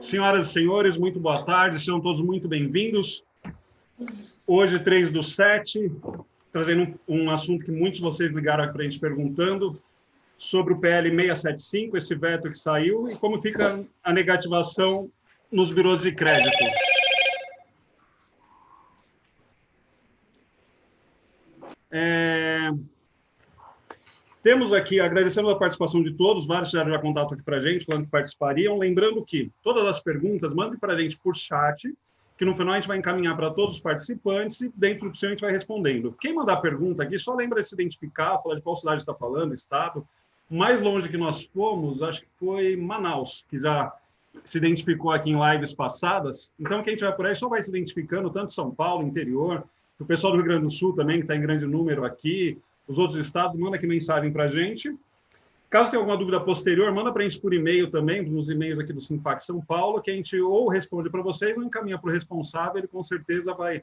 Senhoras e senhores, muito boa tarde, sejam todos muito bem-vindos. Hoje, 3/7, trazendo um assunto que muitos de vocês ligaram aqui para a gente perguntando, sobre o PL 675, esse veto que saiu, e como fica a negativação nos birôs de crédito. Temos aqui, agradecendo a participação de todos, vários fizeram já contato aqui para a gente, falando que participariam, lembrando que todas as perguntas, mandem para a gente por chat, que no final a gente vai encaminhar para todos os participantes e dentro do possível a gente vai respondendo. Quem mandar pergunta aqui, só lembra de se identificar, falar de qual cidade está falando, estado. O mais longe que nós fomos, acho que foi Manaus, que já se identificou aqui em lives passadas. Então, quem estiver por aí só vai se identificando, tanto São Paulo, interior, o pessoal do Rio Grande do Sul também, que está em grande número aqui, os outros estados, manda aqui mensagem para a gente. Caso tenha alguma dúvida posterior, manda para a gente por e-mail também, nos e-mails aqui do Sinfac São Paulo, que a gente ou responde para vocês ou encaminha para o responsável, ele com certeza vai,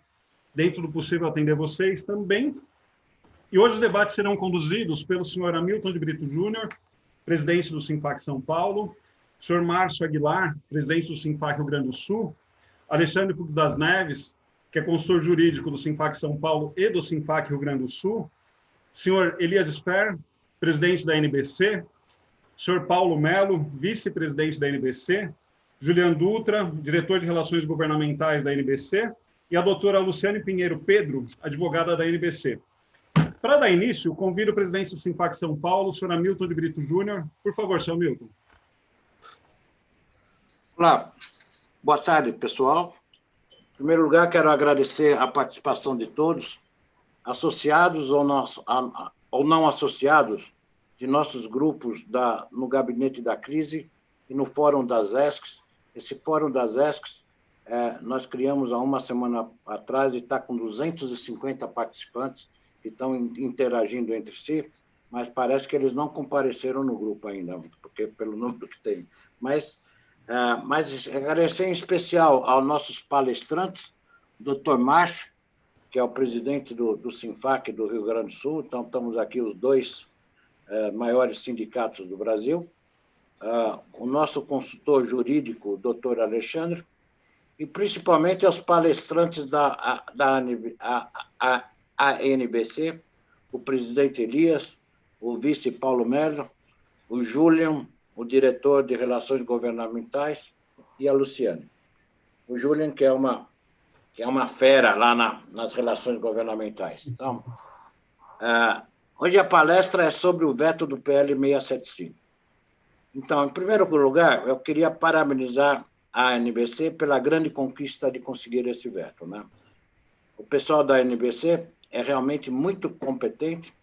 dentro do possível, atender vocês também. E hoje os debates serão conduzidos pelo senhor Hamilton de Brito Júnior, presidente do Sinfac São Paulo, senhor Márcio Aguilar, presidente do Sinfac Rio Grande do Sul, Alexandre Puc das Neves, que é consultor jurídico do Sinfac São Paulo e do Sinfac Rio Grande do Sul, senhor Elias Sper, presidente da NBC, senhor Paulo Melo, vice-presidente da NBC, Juliano Dutra, diretor de Relações Governamentais da NBC, e a doutora Luciane Pinheiro Pedro, advogada da NBC. Para dar início, convido o presidente do Sinfac São Paulo, o senhor Hamilton de Brito Júnior. Por favor, senhor Hamilton. Olá, boa tarde, pessoal. Em primeiro lugar, quero agradecer a participação de todos, associados ou não associados, de nossos grupos no Gabinete da Crise e no Fórum das ESCs. Esse Fórum das ESCs nós criamos há uma semana atrás e está com 250 participantes que estão interagindo entre si, mas parece que eles não compareceram no grupo ainda, porque pelo número que tem. Mas agradecer em especial aos nossos palestrantes, Dr. Márcio, que é o presidente do Sinfac do Rio Grande do Sul, então estamos aqui os dois maiores sindicatos do Brasil, o nosso consultor jurídico, o doutor Alexandre, e principalmente aos palestrantes da ANBC, o presidente Elias, o vice Paulo Melo, o Julian, o diretor de Relações Governamentais, e a Luciane. O Julian, que é uma fera lá nas relações governamentais. Então, hoje a palestra é sobre o veto do PL 675. Então, em primeiro lugar, eu queria parabenizar a ANBC pela grande conquista de conseguir esse veto, né? O pessoal da ANBC é realmente muito competente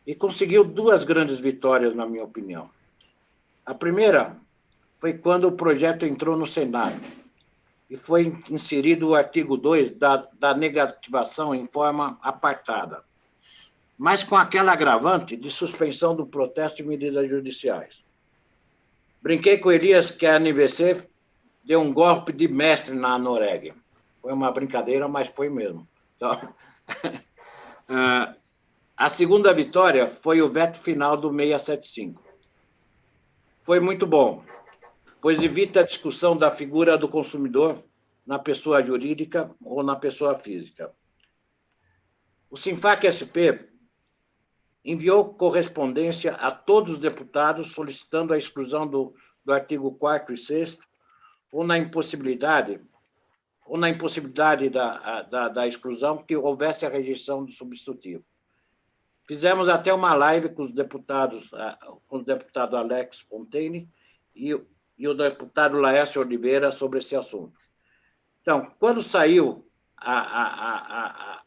e conseguiu duas grandes vitórias, na minha opinião. A primeira foi quando o projeto entrou no Senado e foi inserido o artigo 2 da negativação em forma apartada, mas com aquela agravante de suspensão do protesto e medidas judiciais. Brinquei com Elias que a ANBC deu um golpe de mestre na Noruega. Foi uma brincadeira, mas foi mesmo. Então, a segunda vitória foi o veto final do 675. Foi muito bom, pois evita a discussão da figura do consumidor na pessoa jurídica ou na pessoa física. O Sinfac-SP enviou correspondência a todos os deputados solicitando a exclusão do artigo 4º e 6º, ou na impossibilidade da exclusão, que houvesse a rejeição do substitutivo. Fizemos até uma live com o deputado Alex Fontaine e o deputado Laércio Oliveira sobre esse assunto. Então, quando saiu a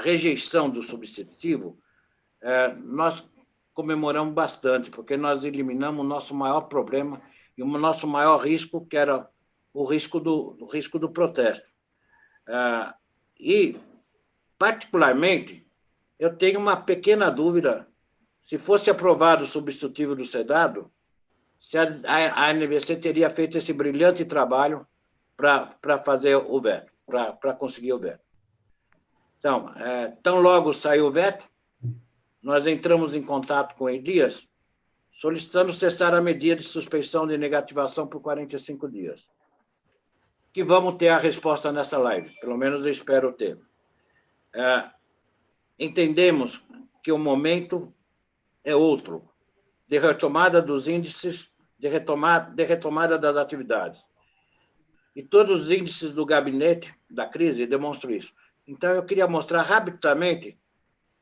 rejeição do substitutivo, nós comemoramos bastante, porque nós eliminamos o nosso maior problema e o nosso maior risco, que era o risco do protesto. E, particularmente, eu tenho uma pequena dúvida se fosse aprovado o substitutivo do Senado, se a ANBC teria feito esse brilhante trabalho para fazer o veto, para conseguir o veto. Então, tão logo saiu o veto, nós entramos em contato com o Elias, solicitando cessar a medida de suspeição de negativação por 45 dias. Que vamos ter a resposta nessa live, pelo menos eu espero ter. Entendemos que o momento é outro, de retomada dos índices, de retomada das atividades. E todos os índices do gabinete da crise demonstram isso. Então, eu queria mostrar rapidamente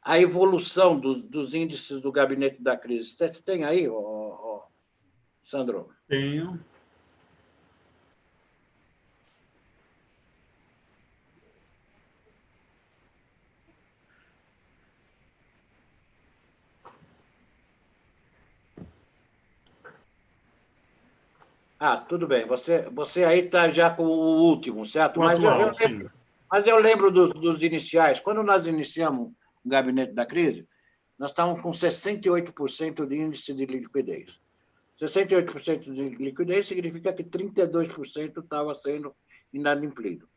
a evolução dos índices do gabinete da crise. Você tem aí, Sandro? Tenho. Tudo bem. Você aí está já com o último, certo? O atual, sim. Mas eu lembro dos iniciais. Quando nós iniciamos o gabinete da crise, nós estávamos com 68% de índice de liquidez. 68% de liquidez significa que 32% estava sendo inadimplido.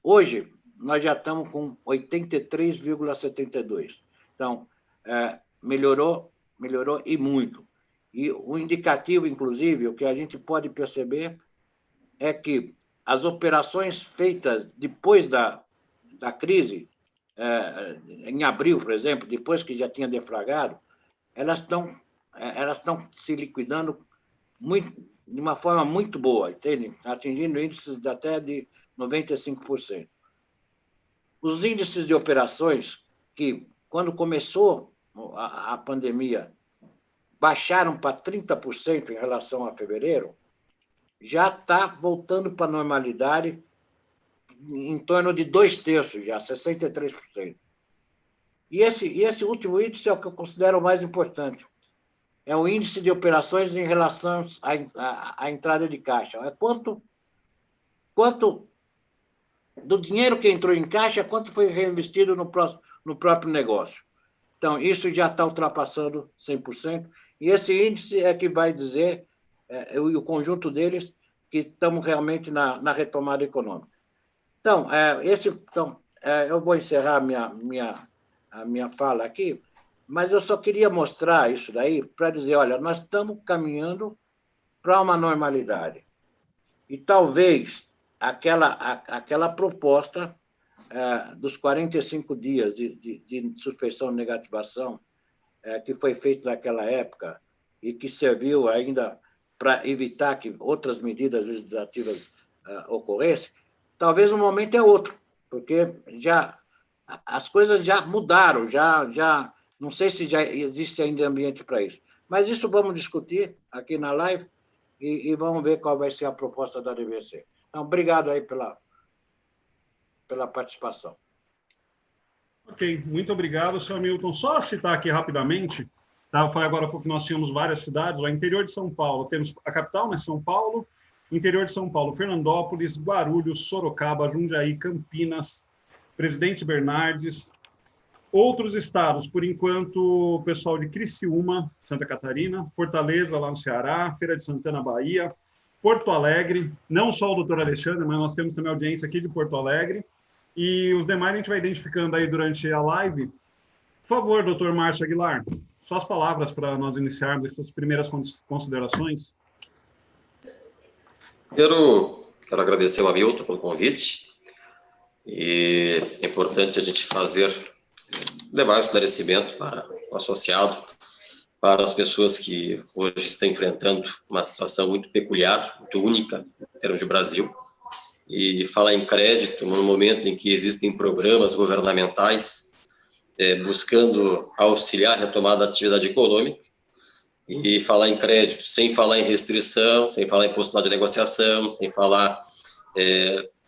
Hoje, nós já estamos com 83,72%. Então, melhorou e muito. E o indicativo, inclusive, o que a gente pode perceber é que as operações feitas depois da crise, em abril, por exemplo, depois que já tinha deflagrado, elas estão se liquidando de uma forma muito boa, entende? Atingindo índices até de 95%. Os índices de operações que, quando começou a pandemia, baixaram para 30% em relação a fevereiro, já está voltando para a normalidade em torno de 2/3 já, 63%. E esse último índice é o que eu considero o mais importante. É o índice de operações em relação à entrada de caixa. É quanto do dinheiro que entrou em caixa, quanto foi reinvestido no próprio negócio. Então, isso já está ultrapassando 100%, e esse índice é que vai dizer, o conjunto deles, que estamos realmente na retomada econômica. Então, eu vou encerrar a minha fala aqui, mas eu só queria mostrar isso daí para dizer, olha, nós estamos caminhando para uma normalidade. E talvez aquela proposta dos 45 dias de suspensão de negativação que foi feita naquela época e que serviu ainda para evitar que outras medidas legislativas ocorressem, talvez o momento é outro, porque as coisas já mudaram, já não sei se já existe ainda ambiente para isso. Mas isso vamos discutir aqui na live e vamos ver qual vai ser a proposta da DVC. Então, obrigado aí pela participação. Ok, muito obrigado, senhor Milton. Só citar aqui rapidamente, tá? Eu falei agora porque nós tínhamos várias cidades, o interior de São Paulo, temos a capital, né, São Paulo, interior de São Paulo, Fernandópolis, Guarulhos, Sorocaba, Jundiaí, Campinas, Presidente Bernardes, outros estados, por enquanto, o pessoal de Criciúma, Santa Catarina, Fortaleza, lá no Ceará, Feira de Santana, Bahia, Porto Alegre, não só o doutor Alexandre, mas nós temos também audiência aqui de Porto Alegre, e os demais a gente vai identificando aí durante a live. Por favor, doutor Márcio Aguilar, suas palavras para nós iniciarmos essas primeiras considerações. Quero agradecer ao Hamilton pelo convite, e é importante a gente levar o esclarecimento para o associado, para as pessoas que hoje estão enfrentando uma situação muito peculiar, muito única em termos de Brasil, e falar em crédito no momento em que existem programas governamentais buscando auxiliar a retomada da atividade econômica, e falar em crédito sem falar em restrição, sem falar em possibilidade de negociação, sem falar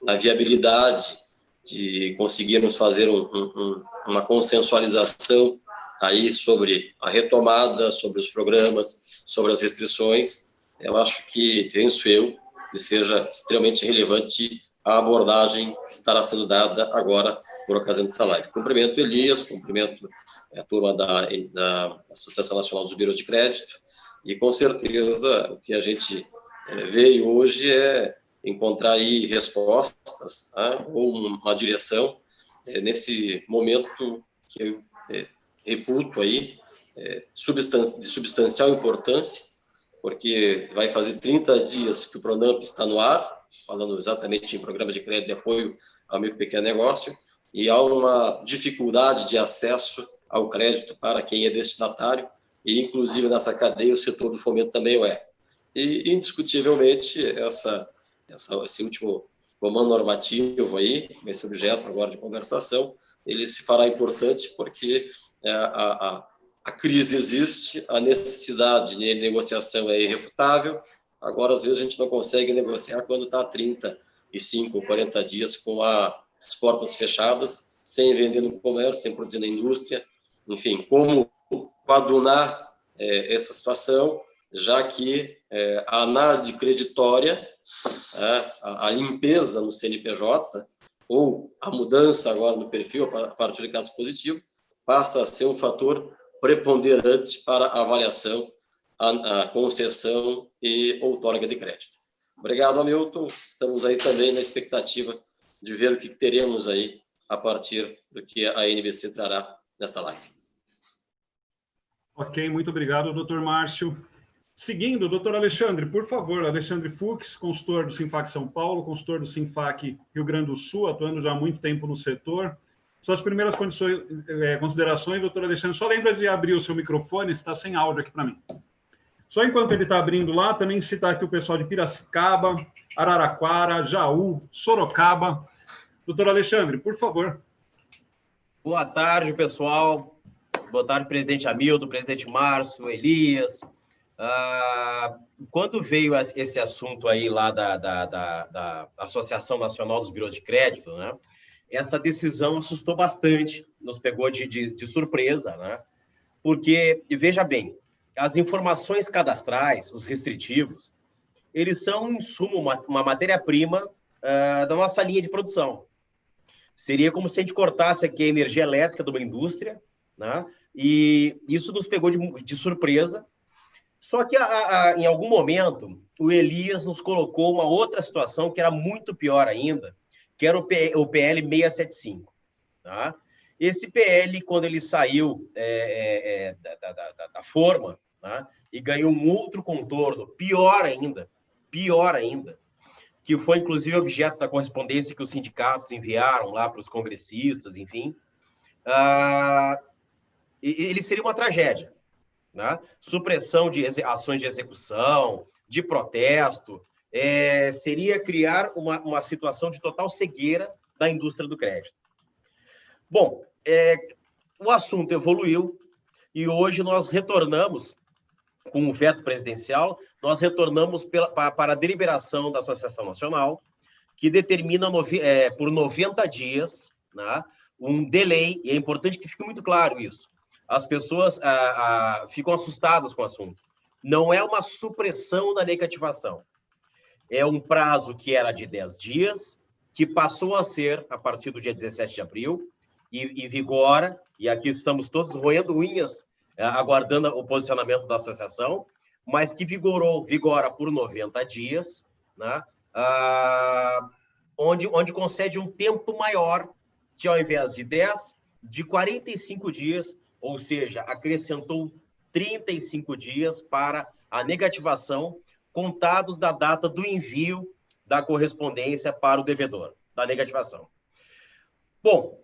na viabilidade de conseguirmos fazer uma consensualização aí sobre a retomada, sobre os programas, sobre as restrições. Eu acho que, penso eu, que seja extremamente relevante a abordagem que estará sendo dada agora por ocasião dessa live. Cumprimento Elias, cumprimento a turma da Associação Nacional dos Bureaus de Crédito, e com certeza o que a gente veio hoje é encontrar aí respostas, ou uma direção nesse momento que reputo aí, de substancial importância, porque vai fazer 30 dias que o Pronampe está no ar, falando exatamente em programas de crédito de apoio ao micro e pequeno negócio, e há uma dificuldade de acesso ao crédito para quem é destinatário, e inclusive nessa cadeia o setor do fomento também o é. E indiscutivelmente esse último comando normativo aí, vai ser objeto agora de conversação, ele se fará importante porque a crise existe, a necessidade de negociação é irrefutável. Agora, às vezes, a gente não consegue negociar quando está 35 ou 40 dias com as portas fechadas, sem vender no comércio, sem produzir na indústria. Enfim, como coadunar essa situação, já que a análise creditória, a limpeza no CNPJ, ou a mudança agora no perfil para o caso positivo, passa a ser um fator preponderante para a avaliação, a concessão e outorga de crédito. Obrigado, Hamilton. Estamos aí também na expectativa de ver o que teremos aí a partir do que a NBC trará nesta live. Ok, muito obrigado, doutor Márcio. Seguindo, doutor Alexandre, por favor, Alexandre Fux, consultor do Sinfac São Paulo, consultor do Sinfac Rio Grande do Sul, atuando já há muito tempo no setor. Suas primeiras considerações, doutor Alexandre, só lembra de abrir o seu microfone, está sem áudio aqui para mim. Só enquanto ele está abrindo lá, também citar aqui o pessoal de Piracicaba, Araraquara, Jaú, Sorocaba. Doutor Alexandre, por favor. Boa tarde, pessoal. Boa tarde, presidente Hamilton, presidente Márcio, Elias. Quando veio esse assunto aí lá da Associação Nacional dos Bureaus de Crédito, né? Essa decisão assustou bastante, nos pegou de surpresa, né? Porque, veja bem, as informações cadastrais, os restritivos, eles são, em suma, uma matéria-prima da nossa linha de produção. Seria como se a gente cortasse aqui a energia elétrica de uma indústria, né? E isso nos pegou de surpresa. Só que, em algum momento, o Elias nos colocou uma outra situação que era muito pior ainda, que era o PL 675. Tá? Esse PL, quando ele saiu da forma, tá? E ganhou um outro contorno, pior ainda, que foi, inclusive, objeto da correspondência que os sindicatos enviaram lá para os congressistas, enfim, ele seria uma tragédia. Né? Supressão de ações de execução, de protesto, seria criar uma situação de total cegueira da indústria do crédito. Bom, o assunto evoluiu e hoje nós retornamos, com o veto presidencial, nós retornamos para a deliberação da Associação Nacional, que determina por 90 dias, né, um delay, e é importante que fique muito claro isso. As pessoas ficam assustadas com o assunto. Não é uma supressão da negativação. É um prazo que era de 10 dias, que passou a ser, a partir do dia 17 de abril, e vigora, e aqui estamos todos roendo unhas, aguardando o posicionamento da associação, mas que vigora por 90 dias, né? Onde concede um tempo maior, que ao invés de 10, de 45 dias, ou seja, acrescentou 35 dias para a negativação, contados da data do envio da correspondência para o devedor, da negativação. Bom,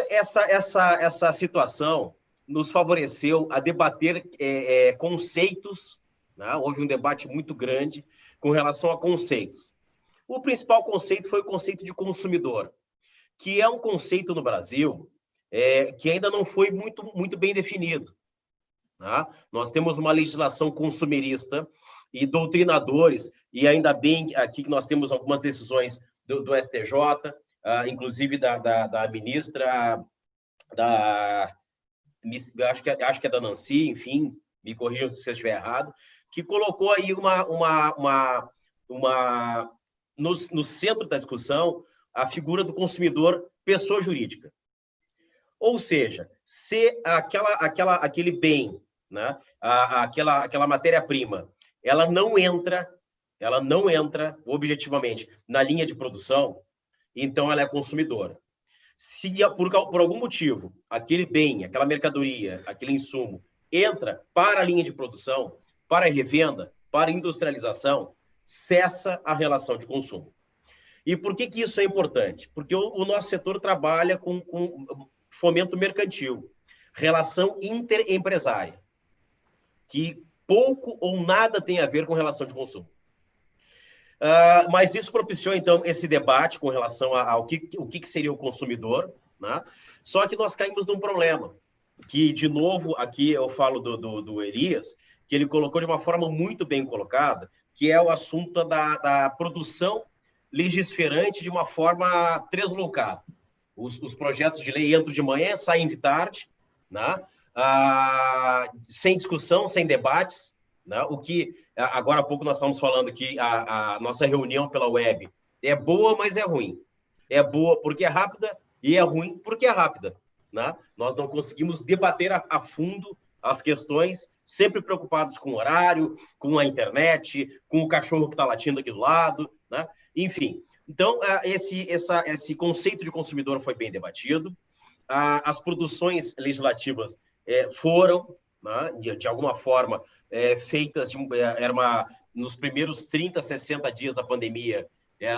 essa situação nos favoreceu a debater conceitos, né? Houve um debate muito grande com relação a conceitos. O principal conceito foi o conceito de consumidor, que é um conceito no Brasil que ainda não foi muito bem definido. Tá? Nós temos uma legislação consumerista e doutrinadores, e ainda bem aqui que nós temos algumas decisões do STJ, inclusive da ministra, acho que é da Nancy, enfim, me corrijam se eu estiver errado, que colocou aí no centro da discussão a figura do consumidor pessoa jurídica. Ou seja, se aquele bem, né, aquela matéria-prima, ela não entra objetivamente na linha de produção, então ela é consumidora. Se por algum motivo aquele bem, aquela mercadoria, aquele insumo entra para a linha de produção, para a revenda, para a industrialização, cessa a relação de consumo. E por que isso é importante? Porque o nosso setor trabalha com fomento mercantil, relação interempresária, que pouco ou nada tem a ver com relação de consumo. Mas isso propiciou, então, esse debate com relação ao que seria o consumidor, né? Só que nós caímos num problema, que, de novo, aqui eu falo do Elias, que ele colocou de uma forma muito bem colocada, que é o assunto da produção legisferante de uma forma deslocada. Os projetos de lei entram de manhã, saem de tarde, né? Sem discussão, sem debates, né? O que, agora há pouco nós estávamos falando que a nossa reunião pela web é boa, mas é ruim. É boa porque é rápida e é ruim porque é rápida, né? Nós não conseguimos debater a fundo as questões, sempre preocupados com o horário, com a internet, com o cachorro que está latindo aqui do lado, né? Enfim, então esse conceito de consumidor foi bem debatido. As produções legislativas foram, né, de alguma forma, feitas, nos primeiros 30, 60 dias da pandemia,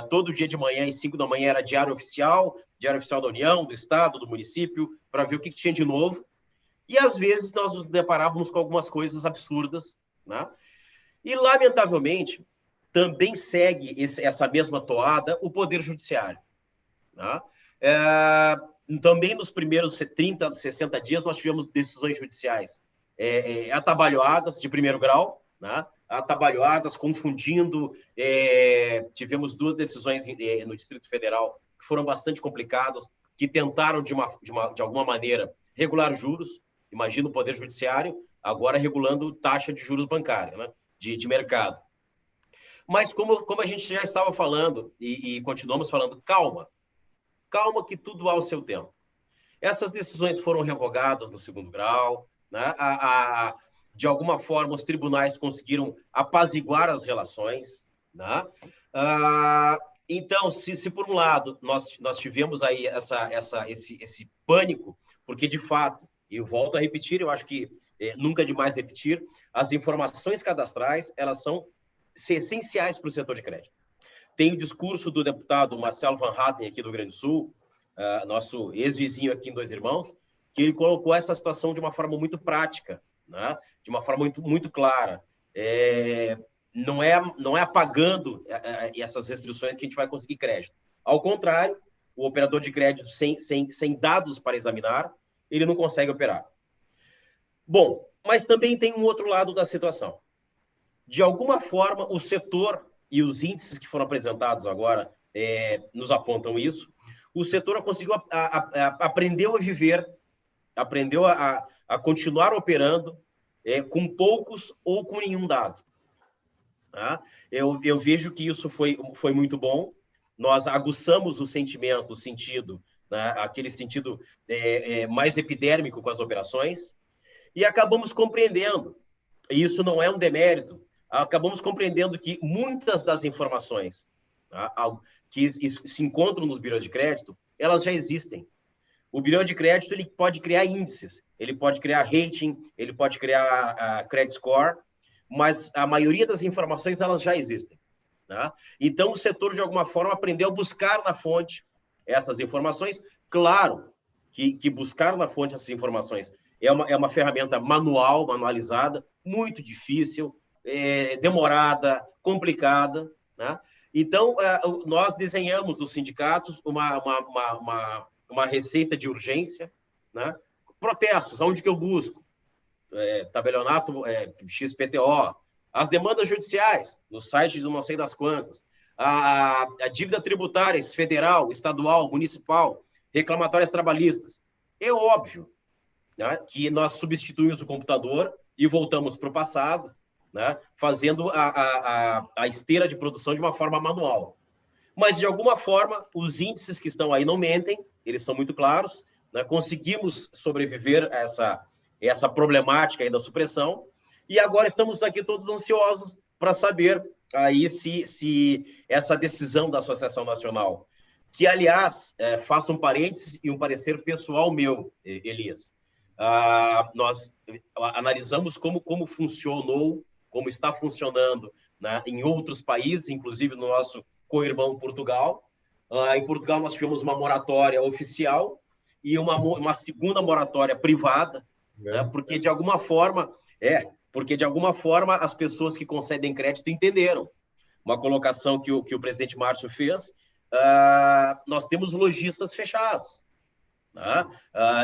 todo dia de manhã, às 5 da manhã, era Diário Oficial da União, do Estado, do município, para ver o que tinha de novo. E, às vezes, nós nos deparávamos com algumas coisas absurdas, né? E, lamentavelmente, também segue essa mesma toada o Poder Judiciário, né? Também nos primeiros 30, 60 dias, nós tivemos decisões judiciais atabalhoadas de primeiro grau, né? Atabalhoadas, confundindo. Tivemos 2 decisões no Distrito Federal que foram bastante complicadas, que tentaram, de alguma maneira, regular juros. Imagina o Poder Judiciário agora regulando taxa de juros bancária, né? de mercado. Mas como a gente já estava falando e continuamos falando, calma que tudo há o seu tempo. Essas decisões foram revogadas no segundo grau, né? De alguma forma, os tribunais conseguiram apaziguar as relações, né? Então, se por um lado nós tivemos aí esse pânico, porque de fato, e eu volto a repetir, eu acho que nunca é demais repetir, as informações cadastrais, elas são essenciais para o setor de crédito. Tem o discurso do deputado Marcelo Van Hatten, aqui do Rio Grande do Sul, nosso ex-vizinho aqui em Dois Irmãos, que ele colocou essa situação de uma forma muito prática, né? De uma forma muito, muito clara. Não é apagando essas restrições que a gente vai conseguir crédito. Ao contrário, o operador de crédito sem dados para examinar, ele não consegue operar. Bom, mas também tem um outro lado da situação. De alguma forma, o setor e os índices que foram apresentados agora nos apontam isso. O setor conseguiu aprendeu a viver, aprendeu a continuar operando com poucos ou com nenhum dado. Tá? Eu vejo que isso foi muito bom. Nós aguçamos o sentimento, o sentido, né? Aquele sentido mais epidérmico com as operações, e acabamos compreendendo, e isso não é um demérito, acabamos compreendendo que muitas das informações, tá, que se encontram nos birôs de crédito, elas já existem. O birô de crédito ele pode criar índices, ele pode criar rating, ele pode criar credit score, mas a maioria das informações elas já existem. Tá? Então, o setor, de alguma forma, aprendeu a buscar na fonte essas informações. Claro que buscar na fonte essas informações é uma ferramenta manualizada, muito difícil, demorada, complicada. Né? Então, nós desenhamos nos sindicatos uma receita de urgência, né? Protestos, aonde que eu busco? Tabelionato XPTO, as demandas judiciais, no site do não sei das quantas, a dívida tributária federal, estadual, municipal, reclamatórias trabalhistas. É óbvio, né, que nós substituímos o computador e voltamos para o passado, né, fazendo a esteira de produção de uma forma manual. Mas, de alguma forma, os índices que estão aí não mentem, eles são muito claros, né, conseguimos sobreviver a essa problemática aí da supressão, e agora estamos aqui todos ansiosos para saber aí se essa decisão da Associação Nacional, que, aliás, faço um parênteses e um parecer pessoal meu, Elias. Nós analisamos como funcionou, como está funcionando, né, em outros países, inclusive no nosso co-irmão Portugal. Em Portugal, nós tivemos uma moratória oficial e uma segunda moratória privada, né, porque, de alguma forma, as pessoas que concedem crédito entenderam. Uma colocação que o presidente Márcio fez, nós temos lojistas fechados. Né?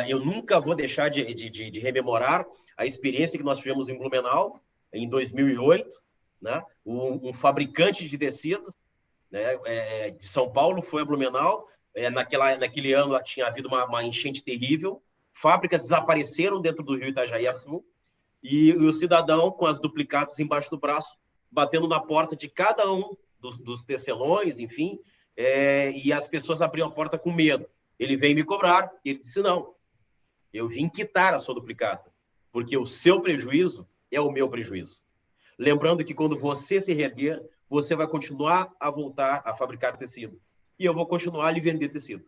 Eu nunca vou deixar de rememorar a experiência que nós tivemos em Blumenau, em 2008, né? Um fabricante de tecidos, né, de São Paulo foi a Blumenau. Naquele ano tinha havido uma enchente terrível, fábricas desapareceram dentro do rio Itajaí-Açu, e o cidadão, com as duplicatas embaixo do braço, batendo na porta de cada um dos tecelões, enfim, e as pessoas abriam a porta com medo. Ele veio me cobrar, e ele disse, não, eu vim quitar a sua duplicata, porque o seu prejuízo é o meu prejuízo. Lembrando que quando você se reerguer, você vai continuar a voltar a fabricar tecido, e eu vou continuar a lhe vender tecido.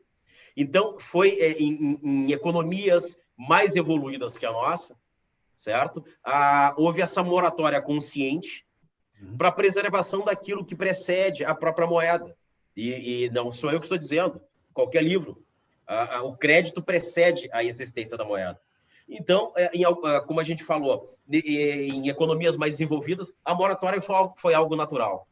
Então, foi em economias mais evoluídas que a nossa, certo? Houve essa moratória consciente para a preservação daquilo que precede a própria moeda. E não sou eu que estou dizendo, qualquer livro. O crédito precede a existência da moeda. Então, como a gente falou, em economias mais desenvolvidas, a moratória foi algo natural.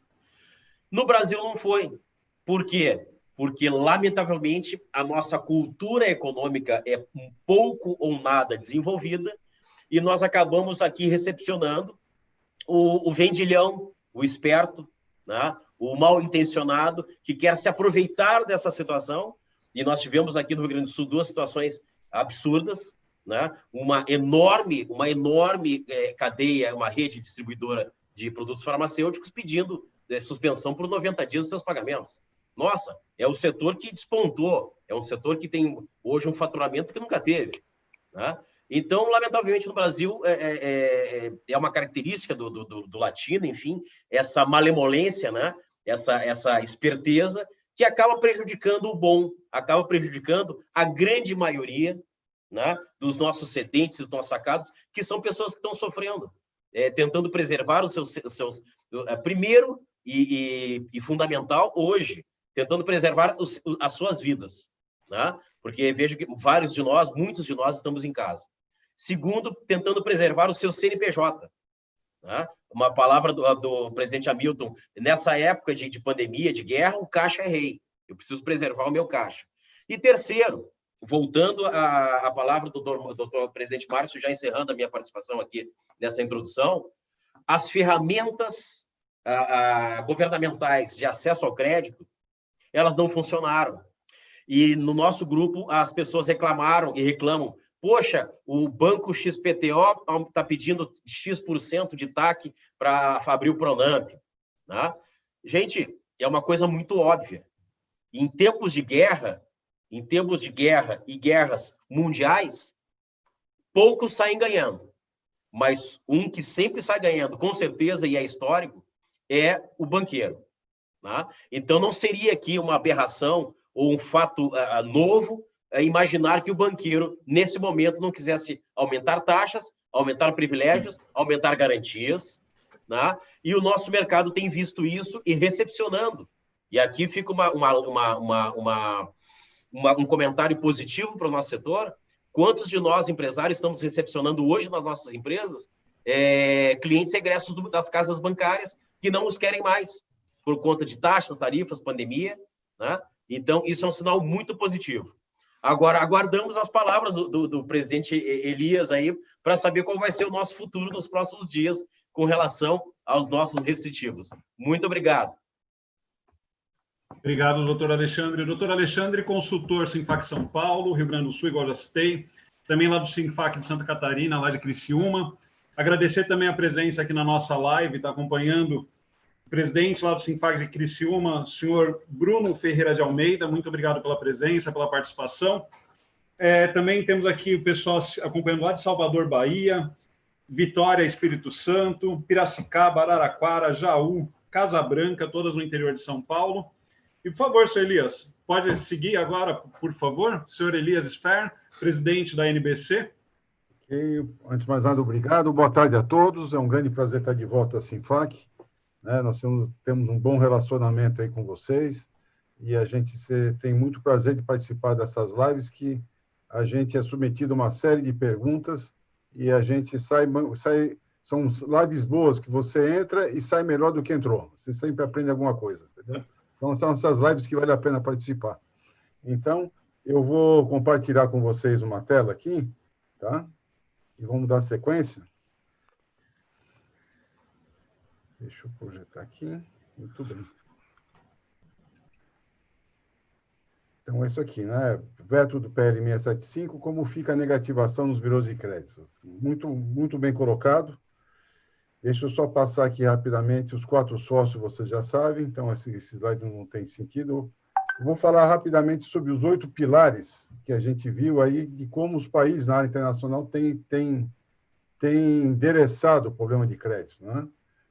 No Brasil não foi. Por quê? Porque, lamentavelmente, a nossa cultura econômica é um pouco ou nada desenvolvida, e nós acabamos aqui recepcionando o vendilhão, o esperto, né? O mal-intencionado, que quer se aproveitar dessa situação. E nós tivemos aqui no Rio Grande do Sul 2 situações absurdas, né? Uma enorme cadeia, uma rede distribuidora de produtos farmacêuticos pedindo suspensão por 90 dias dos seus pagamentos. Nossa, é o setor que despontou, é um setor que tem hoje um faturamento que nunca teve, né? Então, lamentavelmente, no Brasil, é uma característica do latino, enfim, essa malemolência, né? Essa esperteza, que acaba prejudicando o bom, acaba prejudicando a grande maioria, né, dos nossos cedentes, dos nossos sacados, que são pessoas que estão sofrendo, tentando preservar os seus primeiro e fundamental hoje, tentando preservar as suas vidas, né? Porque vejo que muitos de nós estamos em casa. Segundo, tentando preservar o seu CNPJ. Né? Uma palavra do presidente Hamilton, nessa época de pandemia, de guerra, o caixa é rei. Eu preciso preservar o meu caixa. E terceiro, voltando à palavra do doutor presidente Márcio, já encerrando a minha participação aqui nessa introdução, as ferramentas governamentais de acesso ao crédito, elas não funcionaram. E no nosso grupo, as pessoas reclamaram e reclamam, poxa, o banco XPTO está pedindo X% de TAC para abrir o Pronamp. Né? Gente, é uma coisa muito óbvia. Em tempos de guerra e guerras mundiais, poucos saem ganhando. Mas um que sempre sai ganhando, com certeza, e é histórico, é o banqueiro. Né? Então, não seria aqui uma aberração ou um fato novo imaginar que o banqueiro, nesse momento, não quisesse aumentar taxas, aumentar privilégios, aumentar garantias, né? E o nosso mercado tem visto isso e recepcionando. E aqui fica um comentário positivo para o nosso setor. Quantos de nós, empresários, estamos recepcionando hoje nas nossas empresas clientes egressos das casas bancárias que não os querem mais, por conta de taxas, tarifas, pandemia, né? Então, isso é um sinal muito positivo. Agora, aguardamos as palavras do presidente Elias aí para saber qual vai ser o nosso futuro nos próximos dias com relação aos nossos restritivos. Muito obrigado. Obrigado, doutor Alexandre. Doutor Alexandre, consultor Sinfac São Paulo, Rio Grande do Sul, igual já citei, também lá do Sinfac de Santa Catarina, lá de Criciúma. Agradecer também a presença aqui na nossa live, está acompanhando o presidente lá do Sinfac de Criciúma, o senhor Bruno Ferreira de Almeida. Muito obrigado pela presença, pela participação. Também temos aqui o pessoal acompanhando lá de Salvador, Bahia, Vitória, Espírito Santo, Piracicaba, Araraquara, Jaú, Casa Branca, todas no interior de São Paulo. E, por favor, senhor Elias, pode seguir agora, por favor, senhor Elias Sfer, presidente da NBC. Ok, antes de mais nada, obrigado. Boa tarde a todos. É um grande prazer estar de volta à Sinfac. Nós temos um bom relacionamento aí com vocês e a gente tem muito prazer de participar dessas lives que a gente é submetido a uma série de perguntas e a gente sai são lives boas que você entra e sai melhor do que entrou. Você sempre aprende alguma coisa, entendeu? Então, são essas lives que vale a pena participar. Então, eu vou compartilhar com vocês uma tela aqui, tá? E vamos dar sequência. Deixa eu projetar aqui. Muito bem. Então, é isso aqui, né? Veto do PL 675, como fica a negativação nos birôs de crédito. Muito, muito bem colocado. Deixa eu só passar aqui rapidamente os 4 sócios, vocês já sabem, então esse slide não tem sentido. Eu vou falar rapidamente sobre os 8 pilares que a gente viu aí, de como os países na área internacional têm endereçado o problema de crédito, né?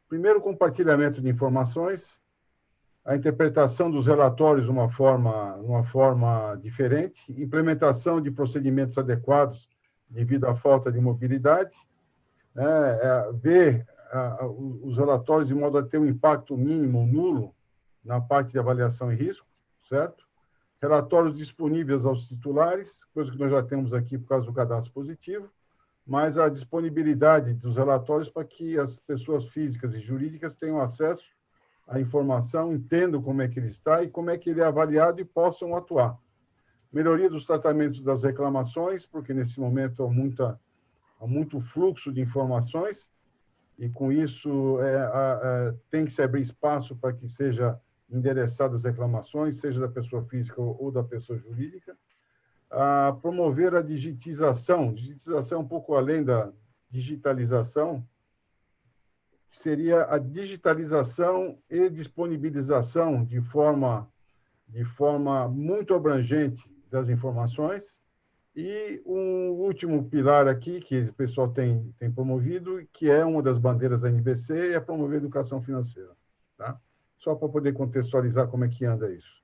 Primeiro, compartilhamento de informações, a interpretação dos relatórios de uma forma diferente, implementação de procedimentos adequados devido à falta de mobilidade, ver os relatórios de modo a ter um impacto mínimo, nulo, na parte de avaliação e risco, certo? Relatórios disponíveis aos titulares, coisa que nós já temos aqui por causa do cadastro positivo, mas a disponibilidade dos relatórios para que as pessoas físicas e jurídicas tenham acesso à informação, entendam como é que ele está e como é que ele é avaliado e possam atuar. Melhoria dos tratamentos das reclamações, porque nesse momento há muito fluxo de informações, e com isso tem que se abrir espaço para que seja endereçadas as reclamações, seja da pessoa física ou da pessoa jurídica. Promover a digitização. Digitização é um pouco além da digitalização, seria a digitalização e disponibilização de forma muito abrangente das informações. E um último pilar aqui, que o pessoal tem promovido, que é uma das bandeiras da NBC, é promover a educação financeira. Tá? Só para poder contextualizar como é que anda isso.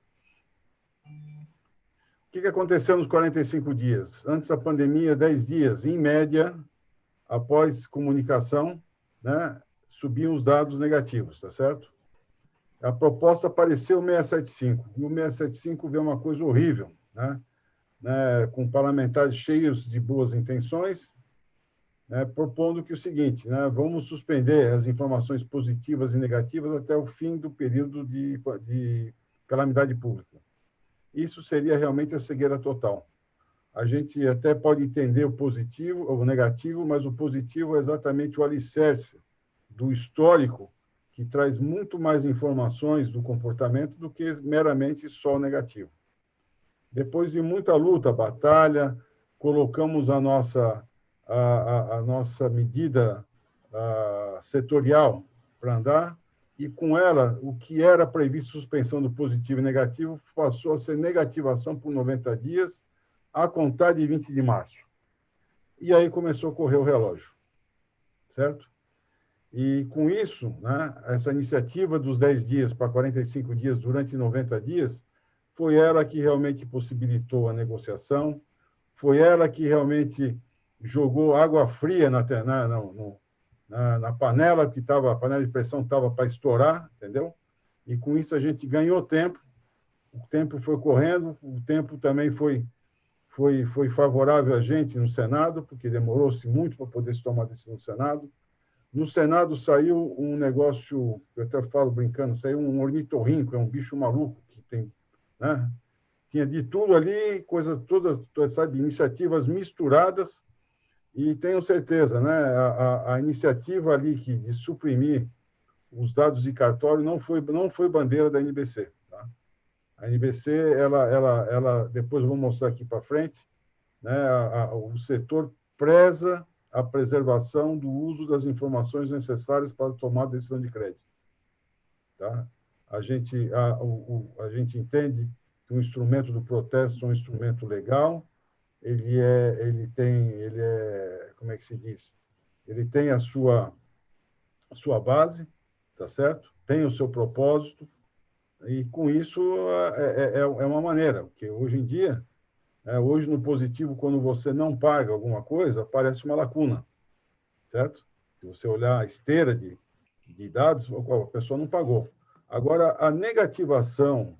O que aconteceu nos 45 dias? Antes da pandemia, 10 dias, em média, após comunicação, né, subiam os dados negativos, tá certo? A proposta apareceu o 675, e o 675 veio uma coisa horrível, né? Com parlamentares cheios de boas intenções, né, propondo que o seguinte, né, vamos suspender as informações positivas e negativas até o fim do período de calamidade pública. Isso seria realmente a cegueira total. A gente até pode entender o positivo ou o negativo, mas o positivo é exatamente o alicerce do histórico, que traz muito mais informações do comportamento do que meramente só o negativo. Depois de muita luta, batalha, colocamos a nossa medida setorial para andar, e com ela, o que era previsto suspensão do positivo e negativo passou a ser negativação por 90 dias, a contar de 20 de março. E aí começou a correr o relógio, certo? E com isso, né, essa iniciativa dos 10 dias para 45 dias durante 90 dias, foi ela que realmente possibilitou a negociação, foi ela que realmente jogou água fria na panela, que a panela de pressão estava para estourar, entendeu? E com isso a gente ganhou tempo, o tempo foi correndo, o tempo também foi favorável a gente no Senado, porque demorou-se muito para poder se tomar decisão no Senado. No Senado saiu um negócio, eu até falo brincando, saiu um ornitorrinco, é um bicho maluco que tem, né? Tinha de tudo ali, coisas todas, sabe, iniciativas misturadas, e tenho certeza, né, a iniciativa ali de suprimir os dados de cartório não foi bandeira da NBC. Tá? A NBC, ela depois eu vou mostrar aqui para frente, né, o setor preza a preservação do uso das informações necessárias para tomar a decisão de crédito. Tá? A gente entende que o instrumento do protesto é um instrumento legal, como é que se diz? Ele tem a sua base, tá certo? Tem o seu propósito, E, com isso, é uma maneira, porque hoje em dia, hoje no positivo, quando você não paga alguma coisa, aparece uma lacuna, certo? Se você olhar a esteira de dados, a pessoa não pagou. Agora, a negativação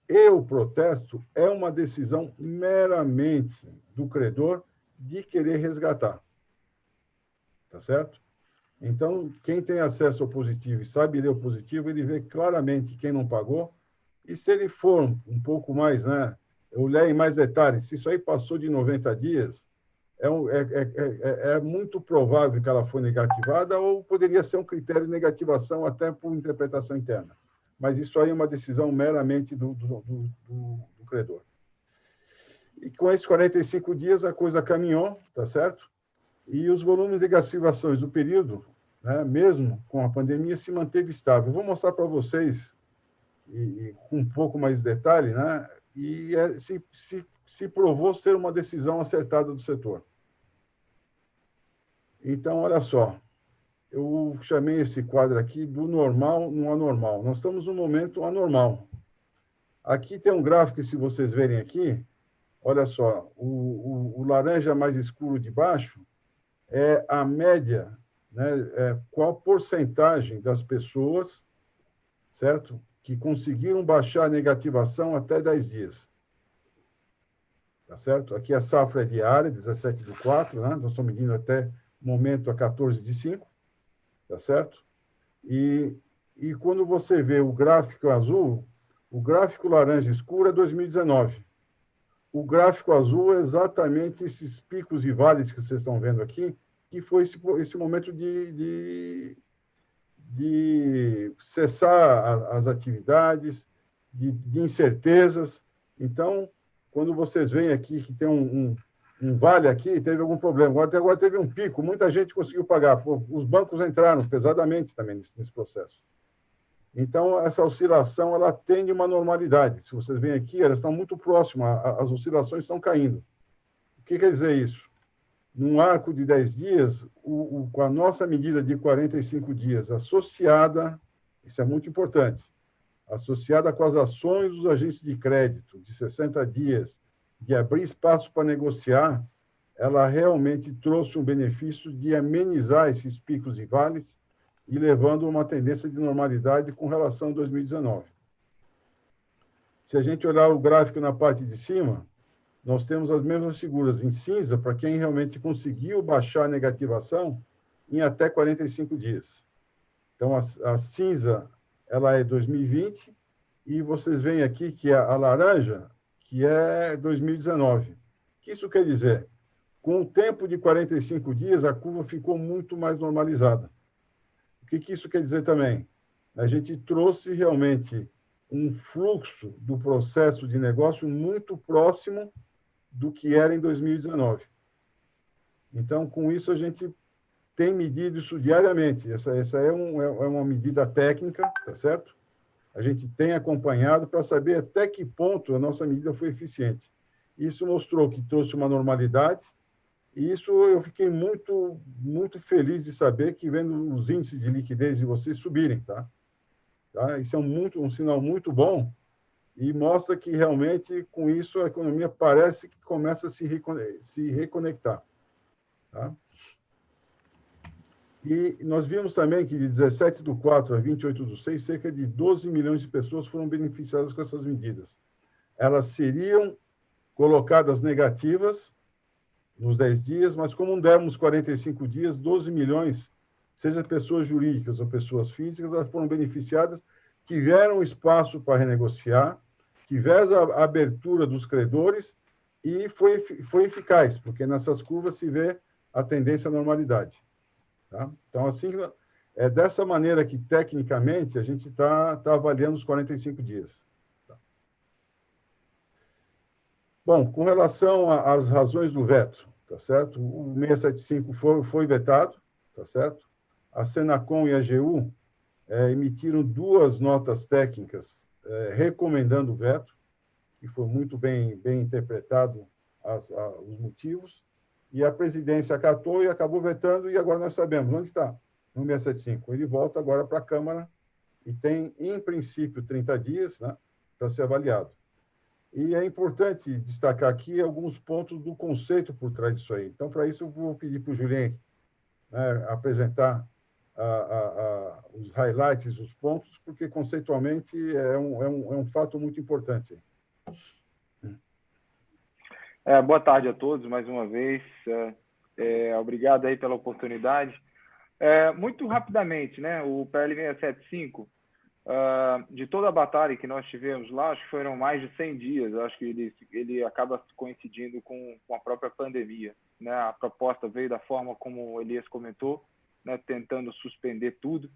e o protesto é uma decisão meramente do credor de querer resgatar. Tá certo? Então, quem tem acesso ao positivo e sabe ler o positivo, ele vê claramente quem não pagou. E se ele for um pouco mais, né, olhar em mais detalhes, se isso aí passou de 90 dias, é muito provável que ela foi negativada ou poderia ser um critério de negativação até por interpretação interna. Mas isso aí é uma decisão meramente do credor. E com esses 45 dias, a coisa caminhou, tá certo? E os volumes de negativações do período, né, mesmo com a pandemia, se manteve estável. Eu vou mostrar para vocês, com um pouco mais de detalhe, né, e se provou ser uma decisão acertada do setor. Então, olha só, eu chamei esse quadro aqui do normal no anormal. Nós estamos num momento anormal. Aqui tem um gráfico, se vocês verem aqui, olha só, o laranja mais escuro de baixo é a média, né, qual porcentagem das pessoas, certo, que conseguiram baixar a negativação até 10 dias. Tá certo? Aqui a safra é diária, 17/4, né? Nós estamos medindo até o momento a 14/5, tá certo? E quando você vê o gráfico azul, o gráfico laranja escuro é 2019. O gráfico azul é exatamente esses picos e vales que vocês estão vendo aqui, que foi esse momento de cessar as atividades, de incertezas. Então, quando vocês veem aqui que tem um vale aqui, teve algum problema. Agora teve um pico, muita gente conseguiu pagar. Os bancos entraram pesadamente também nesse processo. Então, essa oscilação, ela tende uma normalidade. Se vocês veem aqui, elas estão muito próximas, as oscilações estão caindo. O que quer dizer isso? Num arco de 10 dias, com a nossa medida de 45 dias associada, isso é muito importante, associada com as ações dos agentes de crédito de 60 dias, de abrir espaço para negociar, ela realmente trouxe um benefício de amenizar esses picos e vales e levando uma tendência de normalidade com relação a 2019. Se a gente olhar o gráfico na parte de cima, nós temos as mesmas figuras em cinza para quem realmente conseguiu baixar a negativação em até 45 dias. Então, a cinza, ela é 2020, e vocês veem aqui que a laranja, que é 2019. O que isso quer dizer? Com o tempo de 45 dias, a curva ficou muito mais normalizada. O que isso quer dizer também? A gente trouxe realmente um fluxo do processo de negócio muito próximo do que era em 2019. Então, com isso, a gente tem medido isso diariamente. Essa é uma medida técnica, tá certo? A gente tem acompanhado para saber até que ponto a nossa medida foi eficiente. Isso mostrou que trouxe uma normalidade, e isso eu fiquei muito, muito feliz de saber que vendo os índices de liquidez de vocês subirem, tá? Isso é um sinal muito bom, e mostra que, realmente, com isso, a economia parece que começa a se reconectar. Tá? E nós vimos também que, de 17/4 a 28/6, cerca de 12 milhões de pessoas foram beneficiadas com essas medidas. Elas seriam colocadas negativas nos 10 dias, mas como não demos 45 dias, 12 milhões, seja pessoas jurídicas ou pessoas físicas, elas foram beneficiadas, tiveram espaço para renegociar, tiveram a abertura dos credores e foi eficaz, porque nessas curvas se vê a tendência à normalidade. Tá? Então, assim, é dessa maneira que, tecnicamente, a gente está avaliando os 45 dias. Tá? Bom, com relação às razões do veto, tá certo? O 675 foi vetado, tá certo? A Senacom e a AGU emitiram 2 notas técnicas recomendando o veto, e foi muito bem interpretado os motivos, e a presidência acatou e acabou vetando, e agora nós sabemos onde está, no 675. Ele volta agora para a Câmara, e tem, em princípio, 30 dias, né, para ser avaliado. E é importante destacar aqui alguns pontos do conceito por trás disso aí. Então, para isso, eu vou pedir para o Julien, né, apresentar os highlights, os pontos, porque conceitualmente é um fato muito importante. Boa tarde a todos, mais uma vez. Obrigado aí pela oportunidade. Muito rapidamente, né, o PL 675, de toda a batalha que nós tivemos lá, acho que foram mais de 100 dias, acho que ele acaba coincidindo com a própria pandemia, né? A proposta veio da forma como o Elias comentou, né, tentando suspender tudo,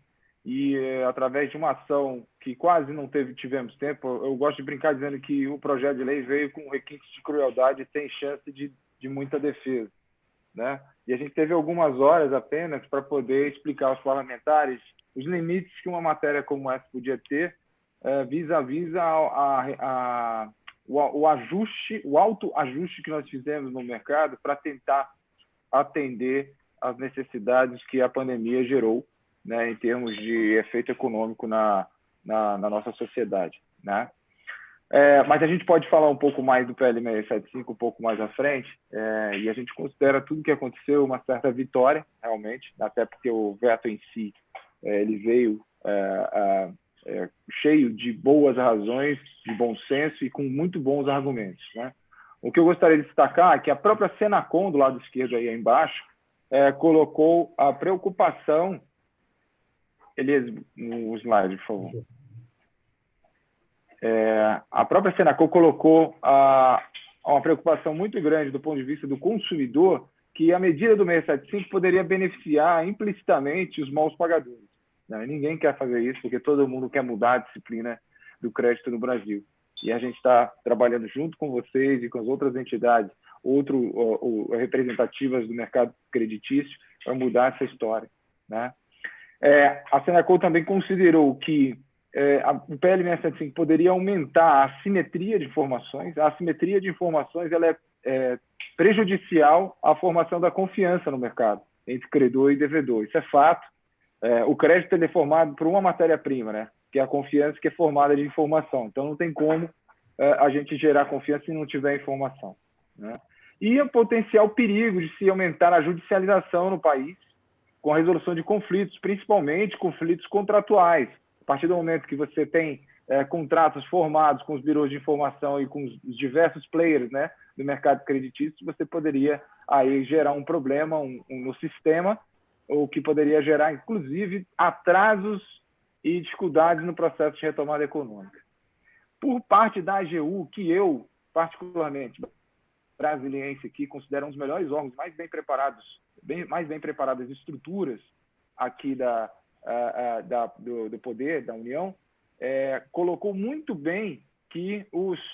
e através de uma ação que quase não tivemos tempo, eu gosto de brincar dizendo que o projeto de lei veio com requintes de crueldade sem chance de muita defesa, né? E a gente teve algumas horas apenas para poder explicar aos parlamentares os limites que uma matéria como essa podia ter vis-à-vis o autoajuste que nós fizemos no mercado para tentar atender às necessidades que a pandemia gerou, né, em termos de efeito econômico na nossa sociedade, né? Mas a gente pode falar um pouco mais do PL 675 um pouco mais à frente, e a gente considera tudo que aconteceu uma certa vitória, realmente, até porque o veto em si ele veio cheio de boas razões, de bom senso e com muito bons argumentos, né? O que eu gostaria de destacar é que a própria Senacom, do lado esquerdo aí embaixo, colocou a preocupação... Elias, no slide, por favor. A própria Senacom colocou uma preocupação muito grande do ponto de vista do consumidor, que a medida do 675 poderia beneficiar implicitamente os maus pagadores, né? Ninguém quer fazer isso, porque todo mundo quer mudar a disciplina do crédito no Brasil. E a gente está trabalhando junto com vocês e com as outras entidades, representativas do mercado creditício, para mudar essa história, né? A Senacom também considerou que o PL 675 poderia aumentar a assimetria de informações. A assimetria de informações ela é prejudicial à formação da confiança no mercado, entre credor e devedor. Isso é fato. O crédito ele é formado por uma matéria-prima, né, que é a confiança, que é formada de informação. Então, não tem como a gente gerar confiança se não tiver informação, né? E o potencial perigo de se aumentar a judicialização no país, com a resolução de conflitos, principalmente conflitos contratuais. A partir do momento que você tem contratos formados com os birôs de informação e com os diversos players, né, do mercado creditício, você poderia aí gerar um problema no sistema, o que poderia gerar, inclusive, atrasos e dificuldades no processo de retomada econômica. Por parte da AGU, que eu, particularmente, brasiliense aqui, considero um dos melhores órgãos, mais bem preparadas estruturas aqui do poder, da União, colocou muito bem que,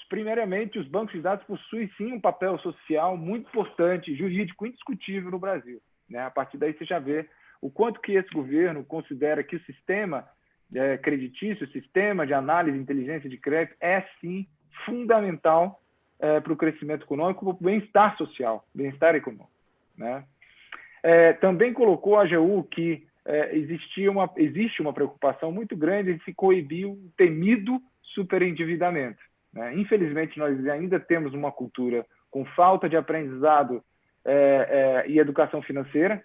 primeiramente, os bancos de dados possuem, sim, um papel social muito importante, jurídico indiscutível no Brasil, né? A partir daí você já vê o quanto que esse governo considera que o sistema creditício, o sistema de análise e inteligência de crédito sim, fundamental para o crescimento econômico, para o bem-estar social, bem-estar econômico, né? Também colocou a AGU que existe uma preocupação muito grande em se coibir o temido superendividamento, né? Infelizmente, nós ainda temos uma cultura com falta de aprendizado e educação financeira,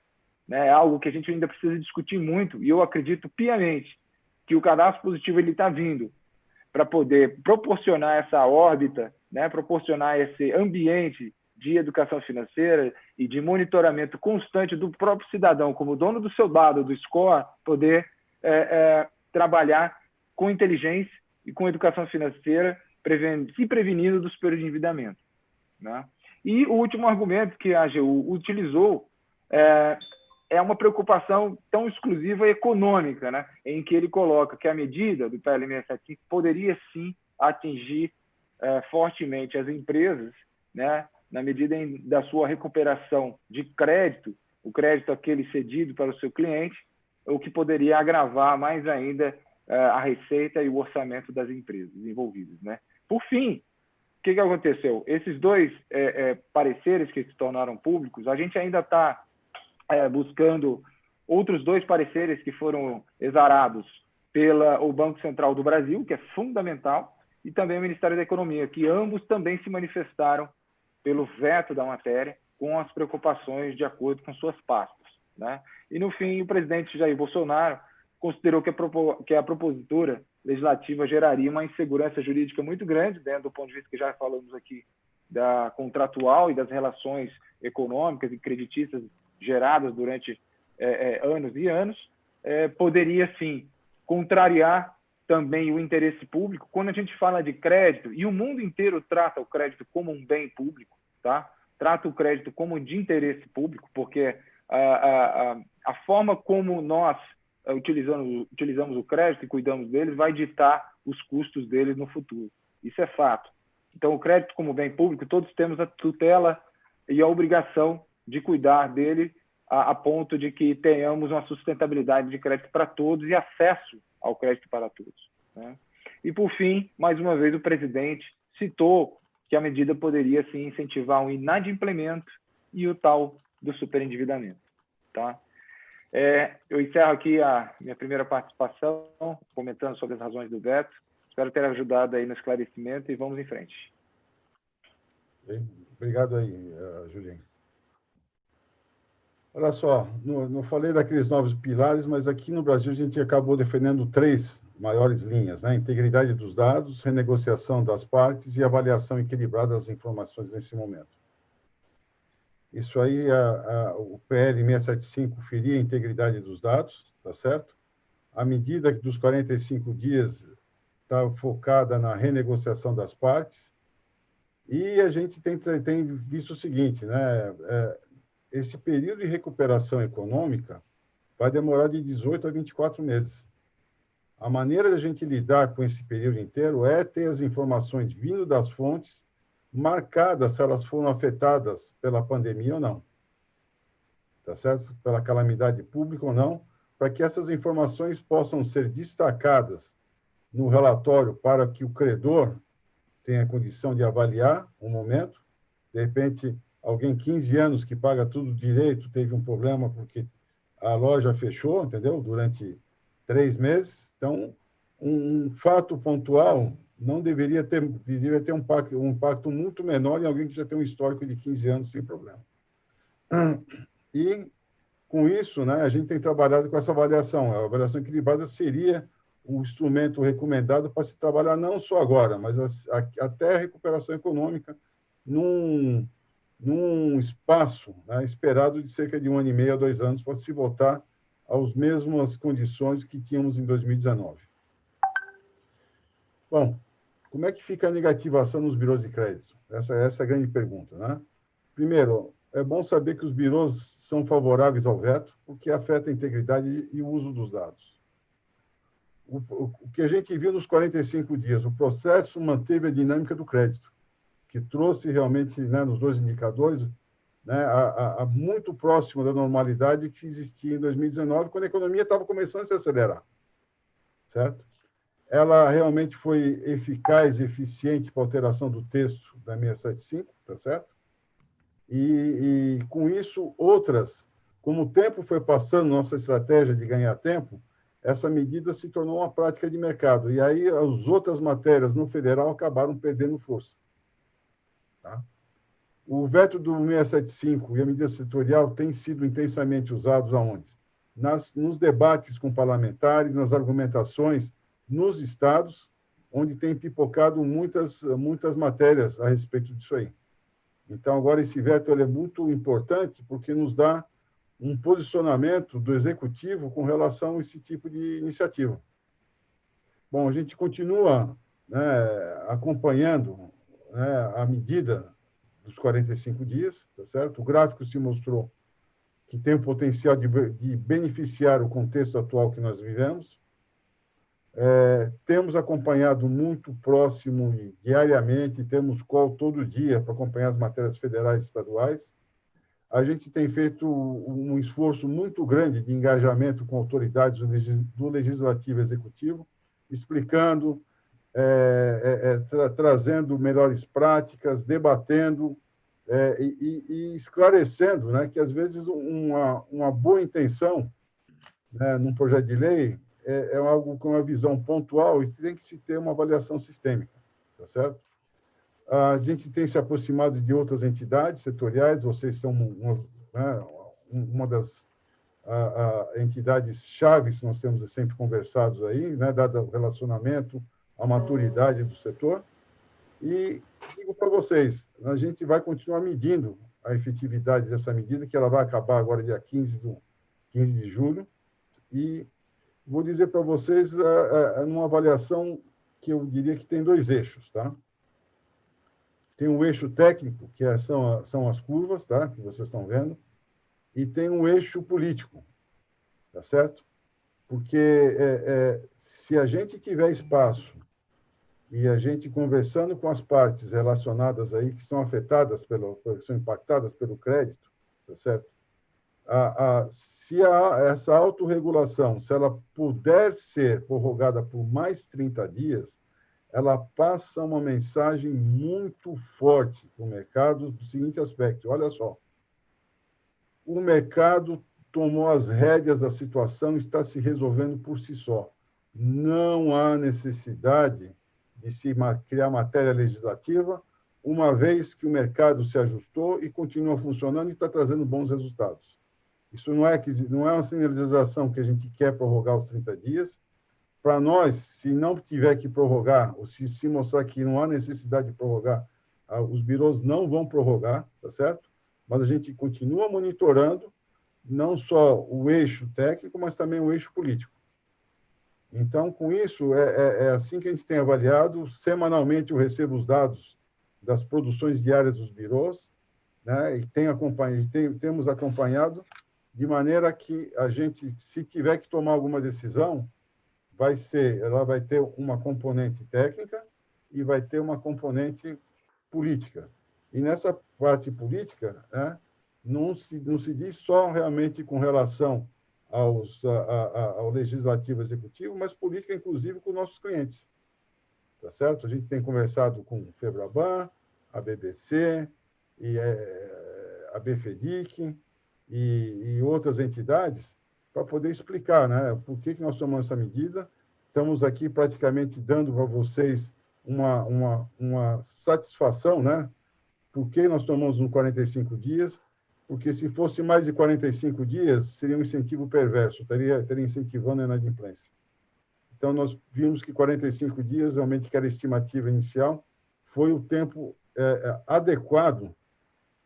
né? É algo que a gente ainda precisa discutir muito, e eu acredito piamente que o cadastro positivo está vindo para poder proporcionar essa órbita, né? Proporcionar esse ambiente de educação financeira e de monitoramento constante do próprio cidadão, como dono do seu dado, do score, poder trabalhar com inteligência e com educação financeira, se prevenindo do superendividamento, né? E o último argumento que a AGU utilizou é uma preocupação tão exclusiva econômica, né? Em que ele coloca que a medida do PL 675 poderia, sim, atingir fortemente as empresas, né? Na medida da sua recuperação de crédito, o crédito aquele cedido para o seu cliente, o que poderia agravar mais ainda a receita e o orçamento das empresas envolvidas, né? Por fim, o que aconteceu? Esses dois pareceres que se tornaram públicos, a gente ainda está buscando outros dois pareceres que foram exarados pelo Banco Central do Brasil, que é fundamental, e também o Ministério da Economia, que ambos também se manifestaram pelo veto da matéria, com as preocupações de acordo com suas pastas, né? E, no fim, o presidente Jair Bolsonaro considerou que a propositura legislativa geraria uma insegurança jurídica muito grande, dentro do ponto de vista que já falamos aqui, da contratual e das relações econômicas e creditícias geradas durante anos e anos, poderia, sim, contrariar também o interesse público. Quando a gente fala de crédito, e o mundo inteiro trata o crédito como um bem público, tá? Trata o crédito como de interesse público, porque a forma como nós utilizamos o crédito e cuidamos deles vai ditar os custos deles no futuro. Isso é fato. Então, o crédito como bem público, todos temos a tutela e a obrigação de cuidar dele a ponto de que tenhamos uma sustentabilidade de crédito para todos e acesso ao crédito para todos, né? E, por fim, mais uma vez, o presidente citou que a medida poderia, sim, incentivar um inadimplemento e o tal do superendividamento, tá? Eu encerro aqui a minha primeira participação, comentando sobre as razões do veto. Espero ter ajudado aí no esclarecimento e vamos em frente. Bem, obrigado aí, Julinho. Olha só, não falei daqueles novos pilares, mas aqui no Brasil a gente acabou defendendo 3 maiores linhas, né? Integridade dos dados, renegociação das partes e avaliação equilibrada das informações nesse momento. Isso aí, o PL 675 feria a integridade dos dados, tá certo? A medida dos 45 dias está focada na renegociação das partes, e a gente tem visto o seguinte, né? Esse período de recuperação econômica vai demorar de 18 a 24 meses. A maneira de a gente lidar com esse período inteiro é ter as informações vindo das fontes, marcadas se elas foram afetadas pela pandemia ou não, tá certo? Pela calamidade pública ou não, para que essas informações possam ser destacadas no relatório para que o credor tenha condição de avaliar um momento. De repente, alguém 15 anos que paga tudo direito teve um problema porque a loja fechou, entendeu? Durante 3 meses. Então, um fato pontual não deveria ter um impacto muito menor em alguém que já tem um histórico de 15 anos sem problema. E, com isso, né, a gente tem trabalhado com essa avaliação. A avaliação equilibrada seria o instrumento recomendado para se trabalhar não só agora, mas até a recuperação econômica num espaço, né, esperado de cerca de 1 ano e meio a 2 anos, para se voltar às mesmas condições que tínhamos em 2019. Bom, como é que fica a negativação nos birôs de crédito? Essa é a grande pergunta, né? Primeiro, é bom saber que os birôs são favoráveis ao veto, porque afeta a integridade e o uso dos dados. O que a gente viu nos 45 dias, o processo manteve a dinâmica do crédito, que trouxe realmente, né, nos 2 indicadores, né, muito próximo da normalidade que existia em 2019, quando a economia estava começando a se acelerar, certo? Ela realmente foi eficaz e eficiente para a alteração do texto da 675, tá certo? E com isso, outras, como o tempo foi passando, nossa estratégia de ganhar tempo, essa medida se tornou uma prática de mercado. E aí as outras matérias no federal acabaram perdendo força. Tá? O veto do 675 e a medida setorial têm sido intensamente usados aonde? Nos debates com parlamentares, nas argumentações nos estados, onde tem pipocado muitas matérias a respeito disso aí. Então, agora esse veto ele é muito importante porque nos dá um posicionamento do executivo com relação a esse tipo de iniciativa. Bom, a gente continua, né, acompanhando, né, a medida dos 45 dias, tá certo? O gráfico se mostrou que tem o potencial de beneficiar o contexto atual que nós vivemos. Temos acompanhado muito próximo e diariamente, temos call todo dia para acompanhar as matérias federais e estaduais. A gente tem feito um esforço muito grande de engajamento com autoridades do Legislativo e Executivo, explicando, trazendo melhores práticas, debatendo e esclarecendo, né, que, às vezes, uma boa intenção, né, num projeto de lei é algo com uma visão pontual e tem que se ter uma avaliação sistêmica, tá certo? A gente tem se aproximado de outras entidades setoriais, vocês são uma das entidades chaves que nós temos sempre conversado aí, né, dado o relacionamento, a maturidade do setor. E digo para vocês, a gente vai continuar medindo a efetividade dessa medida, que ela vai acabar agora dia 15 de julho, e vou dizer para vocês numa avaliação que eu diria que tem 2 eixos, tá? Tem um eixo técnico, que são as curvas, tá? Que vocês estão vendo, e tem um eixo político, tá certo? Porque se a gente tiver espaço e a gente conversando com as partes relacionadas aí que são afetadas que são impactadas pelo crédito, tá certo? Se essa autorregulação, se ela puder ser prorrogada por mais 30 dias, ela passa uma mensagem muito forte para o mercado do seguinte aspecto: olha só, o mercado tomou as rédeas da situação e está se resolvendo por si só. Não há necessidade de se criar matéria legislativa, uma vez que o mercado se ajustou e continua funcionando e está trazendo bons resultados. Isso não é uma sinalização que a gente quer prorrogar os 30 dias. Para nós, se não tiver que prorrogar, ou se mostrar que não há necessidade de prorrogar, os birôs não vão prorrogar, tá certo? Mas a gente continua monitorando não só o eixo técnico, mas também o eixo político. Então, com isso, é assim que a gente tem avaliado. Semanalmente, eu recebo os dados das produções diárias dos birôs, né? E temos acompanhado, de maneira que a gente, se tiver que tomar alguma decisão, ela vai ter uma componente técnica e vai ter uma componente política. E nessa parte política, né, não se diz só realmente com relação ao legislativo executivo, mas política, inclusive, com nossos clientes. Tá certo? A gente tem conversado com o Febraban, a BBC, e a BFEDIC e outras entidades, para poder explicar, né, por que nós tomamos essa medida. Estamos aqui praticamente dando para vocês uma satisfação, né? Por que nós tomamos 45 dias? Porque se fosse mais de 45 dias, seria um incentivo perverso, estaria incentivando a inadimplência. Então, nós vimos que 45 dias, realmente, que era a estimativa inicial, foi o tempo adequado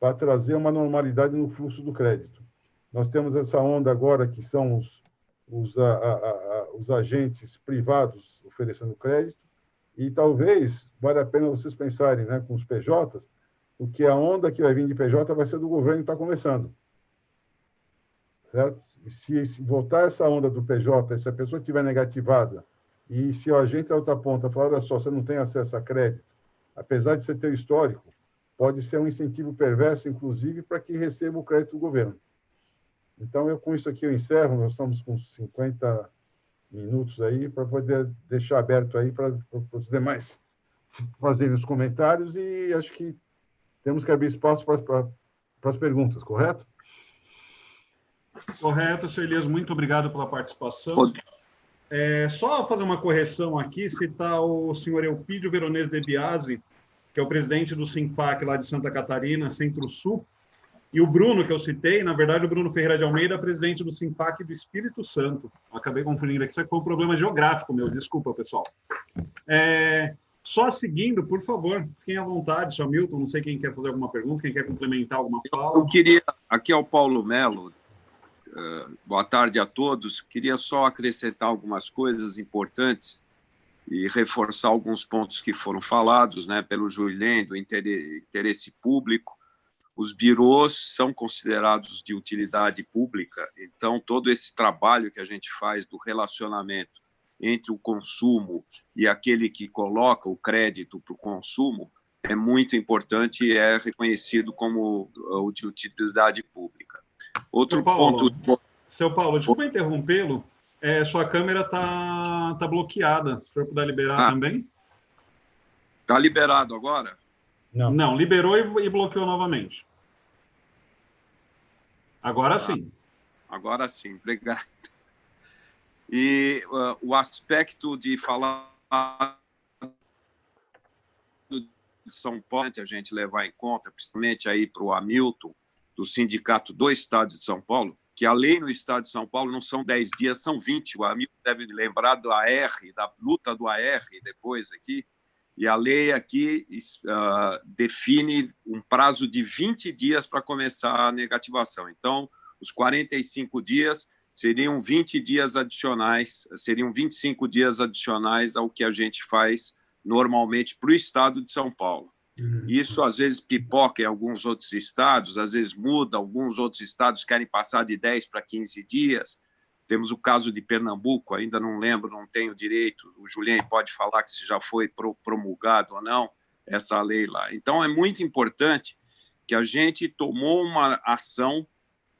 para trazer uma normalidade no fluxo do crédito. Nós temos essa onda agora, que são os agentes privados oferecendo crédito, e talvez valha a pena vocês pensarem, né, com os PJs, porque a onda que vai vir de PJ vai ser do governo que está começando. Certo? E se voltar essa onda do PJ, se a pessoa estiver negativada, e se o agente da outra ponta falar, olha só, você não tem acesso a crédito, apesar de você ter o histórico, pode ser um incentivo perverso, inclusive, para que receba o crédito do governo. Então, com isso aqui eu encerro, nós estamos com 50 minutos aí, para poder deixar aberto aí para os demais fazerem os comentários, e acho que temos que abrir espaço para as perguntas, correto? Correto, senhor Elias, muito obrigado pela participação. Só fazer uma correção aqui, citar o senhor Elpidio Veronese de Biasi, que é o presidente do Sinfac lá de Santa Catarina, Centro-Sul, e o Bruno, que eu citei, na verdade, o Bruno Ferreira de Almeida, presidente do Sinfac do Espírito Santo. Acabei confundindo aqui, isso aqui foi um problema geográfico meu, desculpa, pessoal. Só seguindo, por favor, fiquem à vontade, senhor Milton, não sei quem quer fazer alguma pergunta, quem quer complementar alguma fala. Eu queria, aqui é o Paulo Melo, boa tarde a todos, queria só acrescentar algumas coisas importantes e reforçar alguns pontos que foram falados, né, pelo Julien, do interesse público. Os birôs são considerados de utilidade pública, então todo esse trabalho que a gente faz do relacionamento entre o consumo e aquele que coloca o crédito para o consumo é muito importante e é reconhecido como de utilidade pública. Outro ponto... Seu Paulo, desculpa interrompê-lo, sua câmera está bloqueada. Se o senhor puder liberar também? Está liberado agora? Não, liberou e bloqueou novamente. Agora sim. Agora sim, obrigado. E o aspecto de falar de São Paulo, a gente levar em conta, principalmente aí para o Hamilton, do Sindicato do Estado de São Paulo, que a lei no Estado de São Paulo não são 10 dias, são 20. O Hamilton deve lembrar do AR, da luta do AR depois aqui, e a lei aqui define um prazo de 20 dias para começar a negativação. Então, os 45 dias seriam 20 dias adicionais, seriam 25 dias adicionais ao que a gente faz normalmente para o Estado de São Paulo. Isso, às vezes, pipoca em alguns outros estados, às vezes muda, alguns outros estados querem passar de 10 para 15 dias. Temos o caso de Pernambuco, ainda não lembro, não tenho direito, o Julien pode falar que se já foi promulgado ou não essa lei lá. Então, é muito importante que a gente tomou uma ação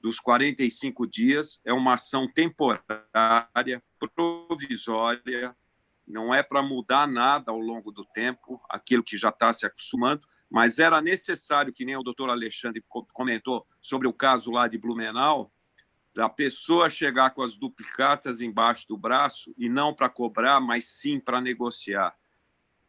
dos 45 dias, é uma ação temporária, provisória, não é para mudar nada ao longo do tempo, aquilo que já está se acostumando, mas era necessário, que nem o doutor Alexandre comentou sobre o caso lá de Blumenau, da pessoa chegar com as duplicatas embaixo do braço e não para cobrar, mas sim para negociar.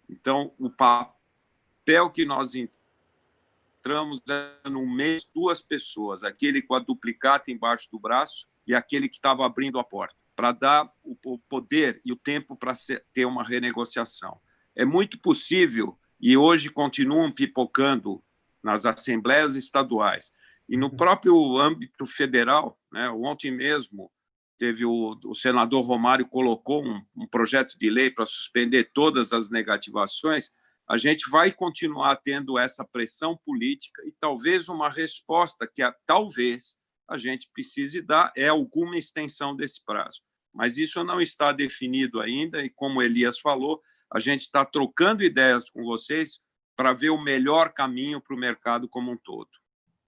Então, o papel que nós entramos é no mês 2 pessoas, aquele com a duplicata embaixo do braço e aquele que estava abrindo a porta, para dar o poder e o tempo para ter uma renegociação. É muito possível, e hoje continuam pipocando nas assembleias estaduais, e no próprio âmbito federal, né, ontem mesmo, teve o senador Romário colocou um projeto de lei para suspender todas as negativações. A gente vai continuar tendo essa pressão política e talvez uma resposta que talvez a gente precise dar é alguma extensão desse prazo. Mas isso não está definido ainda e, como Elias falou, a gente está trocando ideias com vocês para ver o melhor caminho para o mercado como um todo.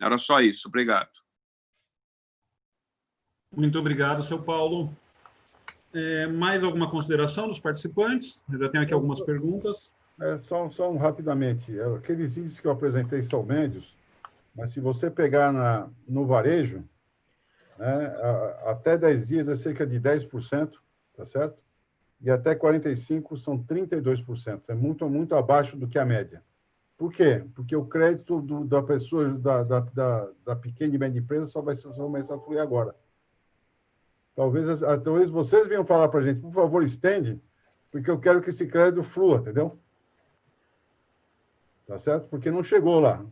Era só isso. Obrigado. Muito obrigado, seu Paulo. Mais alguma consideração dos participantes? Eu já tenho aqui algumas perguntas. Só rapidamente. Aqueles índices que eu apresentei são médios, mas se você pegar no varejo, né, até 10 dias é cerca de 10%, tá certo? E até 45% são 32%. É muito, muito abaixo do que a média. Por quê? Porque o crédito da pessoa, da pequena e média empresa só vai começar a fluir agora. Talvez vocês venham falar para a gente, por favor, estende, porque eu quero que esse crédito flua, entendeu? Tá certo? Porque não chegou lá.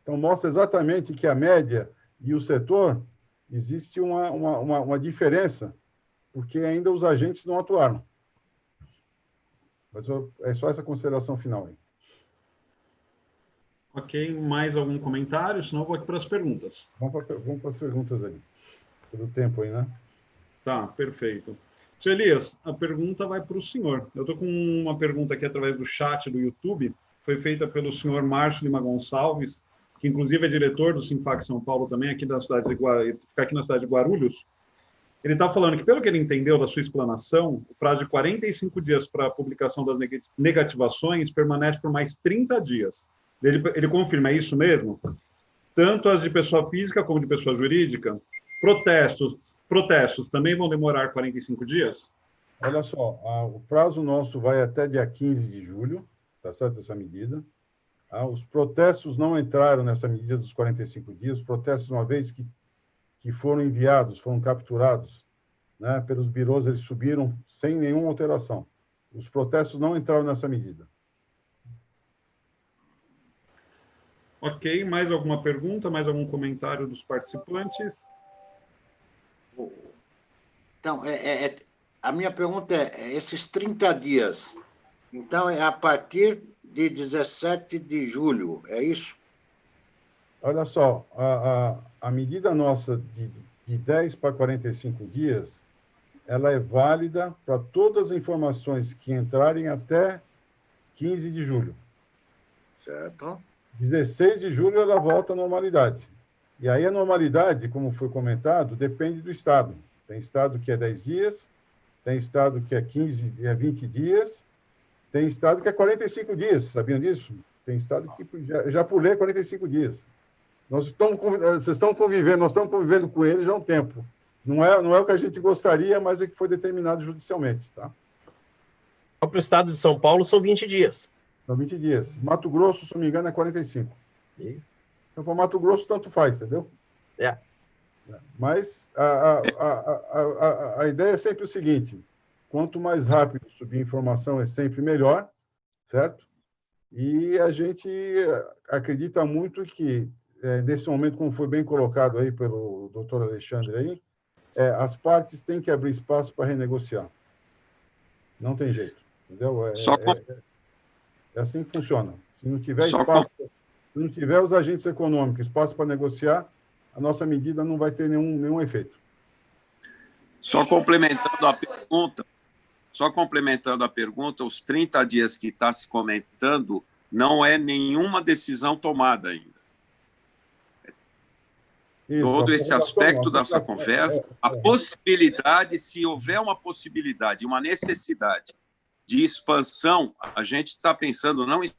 Então, mostra exatamente que a média e o setor, existe uma diferença, porque ainda os agentes não atuaram. Mas é só essa consideração final aí. Ok, mais algum comentário? Senão eu vou aqui para as perguntas. Vamos para as perguntas aí. Pelo tempo aí, né? Tá, perfeito. Sr. Elias, a pergunta vai para o senhor. Eu estou com uma pergunta aqui através do chat do YouTube, foi feita pelo senhor Márcio Lima Gonçalves, que inclusive é diretor do Sinfac São Paulo também, aqui da cidade fica aqui na cidade de Guarulhos. Ele está falando que, pelo que ele entendeu da sua explanação, o prazo de 45 dias para a publicação das negativações permanece por mais 30 dias. Ele confirma, é isso mesmo? Tanto as de pessoa física como de pessoa jurídica? Protestos também vão demorar 45 dias? Olha só, o prazo nosso vai até dia 15 de julho, tá certo essa medida? Os protestos não entraram nessa medida dos 45 dias, os protestos, uma vez que foram enviados, foram capturados, né, pelos birôs, eles subiram sem nenhuma alteração. Os protestos não entraram nessa medida. Ok, mais alguma pergunta, mais algum comentário dos participantes? Então, a minha pergunta esses 30 dias, então é a partir de 17 de julho, é isso? Olha só, a medida nossa de 10 para 45 dias, ela é válida para todas as informações que entrarem até 15 de julho. Certo. 16 de julho ela volta à normalidade. E aí a normalidade, como foi comentado, depende do estado. Tem estado que é 10 dias, tem estado que é 20 dias, tem estado que é 45 dias, sabiam disso? Tem estado que já pulei 45 dias. Vocês estão convivendo, nós estamos convivendo com eles já há um tempo. Não é o que a gente gostaria, mas é o que foi determinado judicialmente, tá? Para o estado de São Paulo, são 20 dias. São 20 dias. Mato Grosso, se não me engano, é 45. Isso. Então, para Mato Grosso, tanto faz, entendeu? É. Mas a ideia é sempre o seguinte: quanto mais rápido subir informação, é sempre melhor, certo? E a gente acredita muito que, nesse momento, como foi bem colocado aí pelo doutor Alexandre aí, as partes têm que abrir espaço para renegociar. Não tem jeito, entendeu? É assim que funciona. Se não tiver espaço, se não tiver os agentes econômicos, espaço para negociar, a nossa medida não vai ter nenhum efeito. Só complementando a pergunta, os 30 dias que está se comentando não é nenhuma decisão tomada ainda. Isso, todo esse aspecto dessa conversa, a possibilidade, se houver uma possibilidade, uma necessidade de expansão, a gente está pensando não em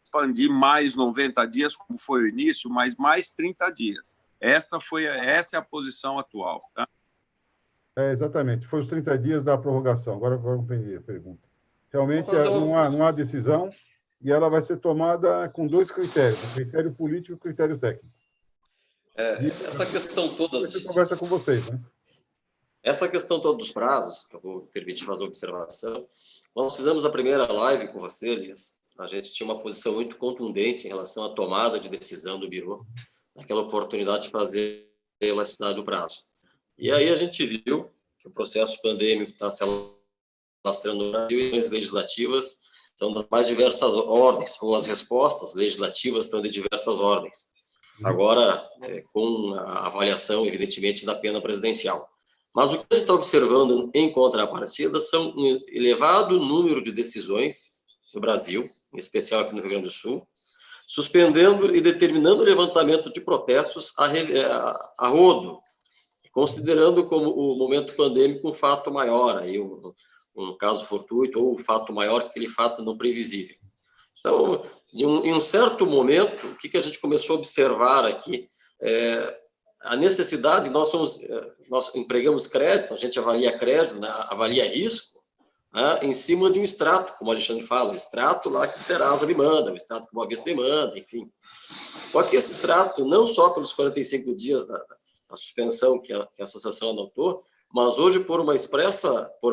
expandir mais 90 dias, como foi o início, mas mais 30 dias. Essa é a posição atual. Tá? Exatamente, foi os 30 dias da prorrogação. Agora eu compreendi a pergunta. Realmente não há decisão e ela vai ser tomada com 2 critérios, o critério político e o critério técnico. Essa questão toda... Você conversa com vocês, né? Essa questão toda dos prazos, que eu vou permitir fazer uma observação, nós fizemos a primeira live com você, Elias. A gente tinha uma posição muito contundente em relação à tomada de decisão do Biro, naquela oportunidade de fazer a elasticidade do prazo. E aí a gente viu que o processo pandêmico está se alastrando no Brasil e as legislativas são das mais diversas ordens, ou as respostas legislativas estão de diversas ordens. Agora, com a avaliação, evidentemente, da pena presidencial. Mas o que a gente está observando em contrapartida são um elevado número de decisões no Brasil, em especial aqui no Rio Grande do Sul, suspendendo e determinando o levantamento de protestos a rodo, considerando como o momento pandêmico um fato maior, aí um caso fortuito ou um fato maior que aquele fato não previsível. Então, em um certo momento, o que a gente começou a observar aqui a necessidade, nós empregamos crédito, a gente avalia crédito, né, avalia risco, né, em cima de um extrato, como o Alexandre fala, um extrato lá que o Serasa me manda, um extrato que o Boa Vista me manda, enfim. Só que esse extrato, não só pelos 45 dias da suspensão que a associação adotou, mas hoje por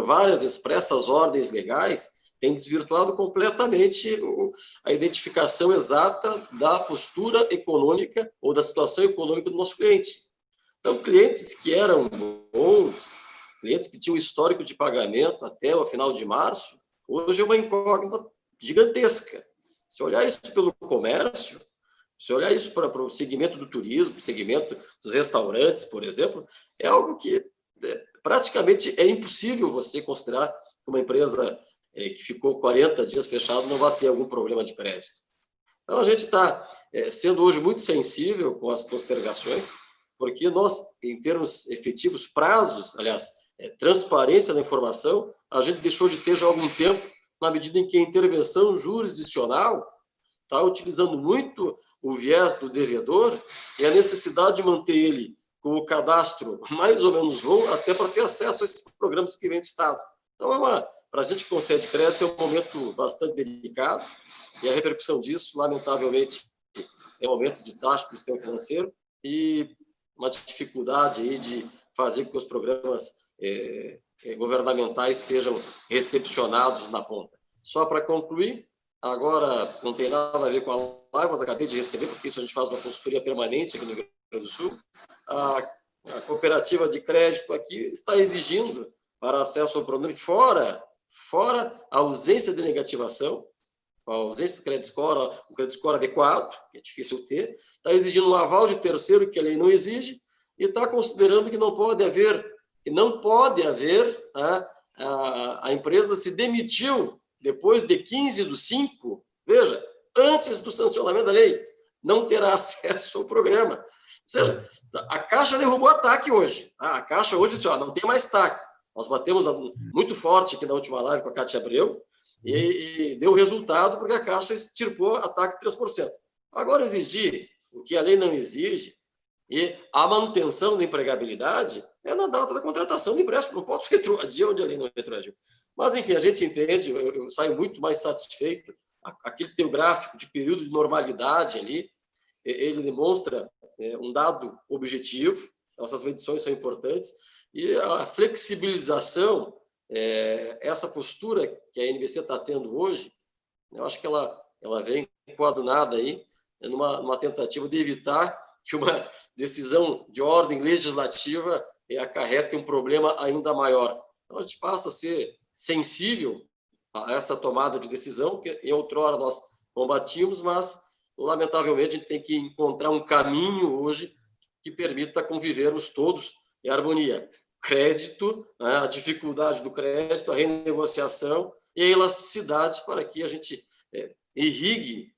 várias expressas ordens legais, tem desvirtuado completamente a identificação exata da postura econômica ou da situação econômica do nosso cliente. Então, clientes que eram bons, clientes que tinham histórico de pagamento até o final de março, hoje é uma incógnita gigantesca. Se olhar isso pelo comércio, se olhar isso para o segmento do turismo, segmento dos restaurantes, por exemplo, é algo que praticamente é impossível você considerar que uma empresa que ficou 40 dias fechado não vai ter algum problema de crédito. Então, a gente está sendo hoje muito sensível com as postergações, porque nós, em termos efetivos, prazos, aliás, transparência da informação, a gente deixou de ter já há algum tempo, na medida em que a intervenção jurisdicional está utilizando muito o viés do devedor e a necessidade de manter ele com o cadastro mais ou menos bom, até para ter acesso a esses programas que vêm do Estado. Então, para a gente que concede crédito, é um momento bastante delicado, e a repercussão disso, lamentavelmente, é um aumento de taxa do sistema financeiro e uma dificuldade aí de fazer com que os programas governamentais sejam recepcionados na ponta. Só para concluir, agora não tem nada a ver com a live, mas acabei de receber, porque isso a gente faz uma consultoria permanente aqui no Rio Grande do Sul. A cooperativa de crédito aqui está exigindo para acesso ao programa, fora a ausência de negativação, a ausência do crédito score, o crédito score adequado, que é difícil ter, está exigindo um aval de terceiro que a lei não exige e está considerando que não pode haver, a empresa se demitiu depois de 15/5, veja, antes do sancionamento da lei, não terá acesso ao programa. Ou seja, a Caixa derrubou a TAC hoje. A Caixa hoje disse, não tem mais TAC. Nós batemos muito forte aqui na última live com a Cátia Abreu e deu resultado porque a Caixa extirpou a TAC de 3%. Agora, exigir o que a lei não exige e a manutenção da empregabilidade é na data da contratação do empréstimo. Não posso retroagir onde ali não retroagiu. Mas, enfim, a gente entende, eu saio muito mais satisfeito. Aquele teu gráfico de período de normalidade ali, ele demonstra um dado objetivo, essas medições são importantes, e a flexibilização, essa postura que a NBC está tendo hoje, eu acho que ela vem coadunada aí, numa tentativa de evitar que uma decisão de ordem legislativa acarrete um problema ainda maior. Então, a gente passa a ser sensível a essa tomada de decisão, que em outrora nós combatimos, mas, lamentavelmente, a gente tem que encontrar um caminho hoje que permita convivermos todos em harmonia. Crédito, né, a dificuldade do crédito, a renegociação e a elasticidade para que a gente irrigue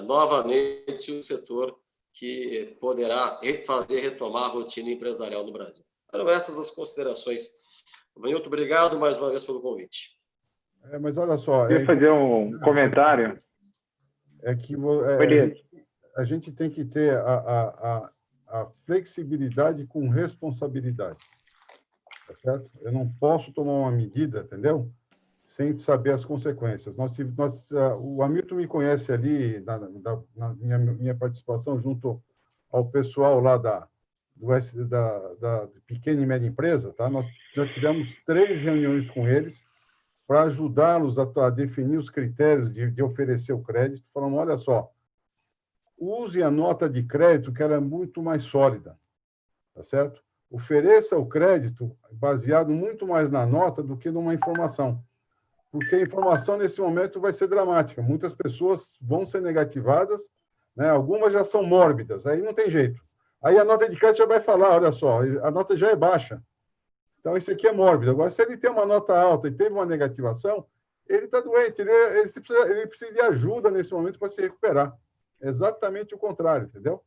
novamente o setor que poderá retomar a rotina empresarial no Brasil. Eram essas as considerações. Muito obrigado mais uma vez pelo convite. Mas olha só... Eu queria fazer um comentário. É que a gente tem que ter a flexibilidade com responsabilidade. Tá certo? Eu não posso tomar uma medida, entendeu? Sem saber as consequências. O Hamilton me conhece ali na minha participação junto ao pessoal lá da pequena e média empresa, tá? Nós já tivemos 3 reuniões com eles para ajudá-los a definir os critérios de oferecer o crédito, falando, olha só, use a nota de crédito que ela é muito mais sólida, tá certo? Ofereça o crédito baseado muito mais na nota do que numa informação. Porque a informação, nesse momento, vai ser dramática. Muitas pessoas vão ser negativadas, né? Algumas já são mórbidas, aí não tem jeito. Aí a nota de crédito já vai falar, olha só, a nota já é baixa. Então, esse aqui é mórbido. Agora, se ele tem uma nota alta e teve uma negativação, ele está doente, ele precisa de ajuda nesse momento para se recuperar. Exatamente o contrário, entendeu?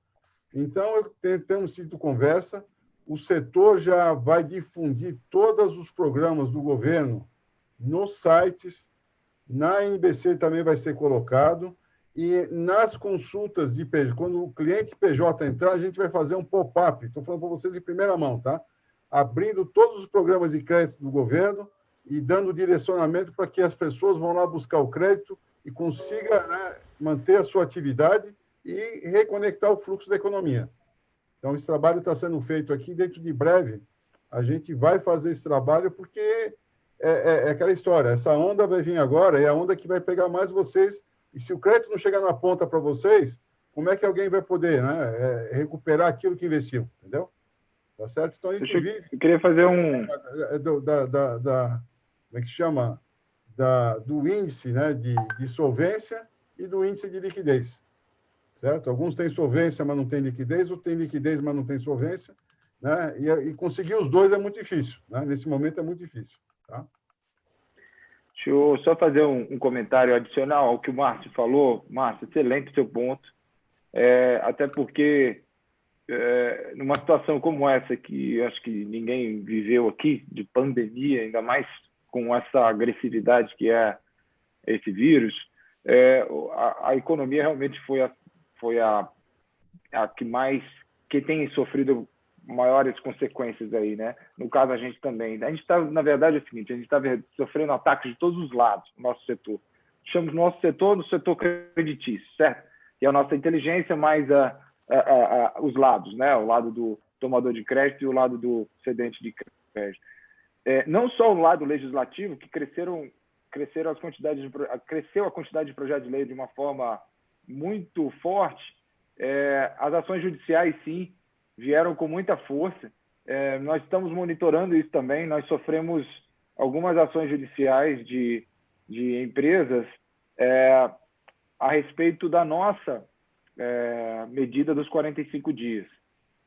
Então, temos tido conversa, o setor já vai difundir todos os programas do governo nos sites, na NBC também vai ser colocado, e nas consultas de PJ, quando o cliente PJ entrar, a gente vai fazer um pop-up, estou falando para vocês em primeira mão, tá? Abrindo todos os programas de crédito do governo e dando direcionamento para que as pessoas vão lá buscar o crédito e consiga, né, manter a sua atividade e reconectar o fluxo da economia. Então, esse trabalho está sendo feito aqui, dentro de breve, a gente vai fazer esse trabalho porque é aquela história, essa onda vai vir agora, é a onda que vai pegar mais vocês, e se o crédito não chegar na ponta para vocês, como é que alguém vai poder, né, recuperar aquilo que investiu, entendeu? Tá certo? Então, a gente vive... Eu queria fazer um... como é que chama? Do índice, né, de solvência e do índice de liquidez, certo? Alguns têm solvência, mas não têm liquidez, outros têm liquidez, mas não têm solvência, né? E conseguir os dois é muito difícil, né? Nesse momento é muito difícil, tá? Deixa eu só fazer um comentário adicional ao que o Márcio falou. Márcio, excelente o seu ponto. Até porque, numa situação como essa, que acho que ninguém viveu aqui, de pandemia, ainda mais com essa agressividade que é esse vírus, a economia realmente foi a que tem sofrido maiores consequências aí, né? No caso, a gente também. A gente está, na verdade, é o seguinte, a gente está sofrendo ataques de todos os lados no nosso setor. Chamamos nosso setor no setor credtício, certo? Que é a nossa inteligência mais os lados, né? O lado do tomador de crédito e o lado do cedente de crédito. Não só o lado legislativo, que cresceu a quantidade de projetos de lei de uma forma muito forte, as ações judiciais, sim, vieram com muita força. Nós estamos monitorando isso também. Nós sofremos algumas ações judiciais de empresas a respeito da nossa medida dos 45 dias.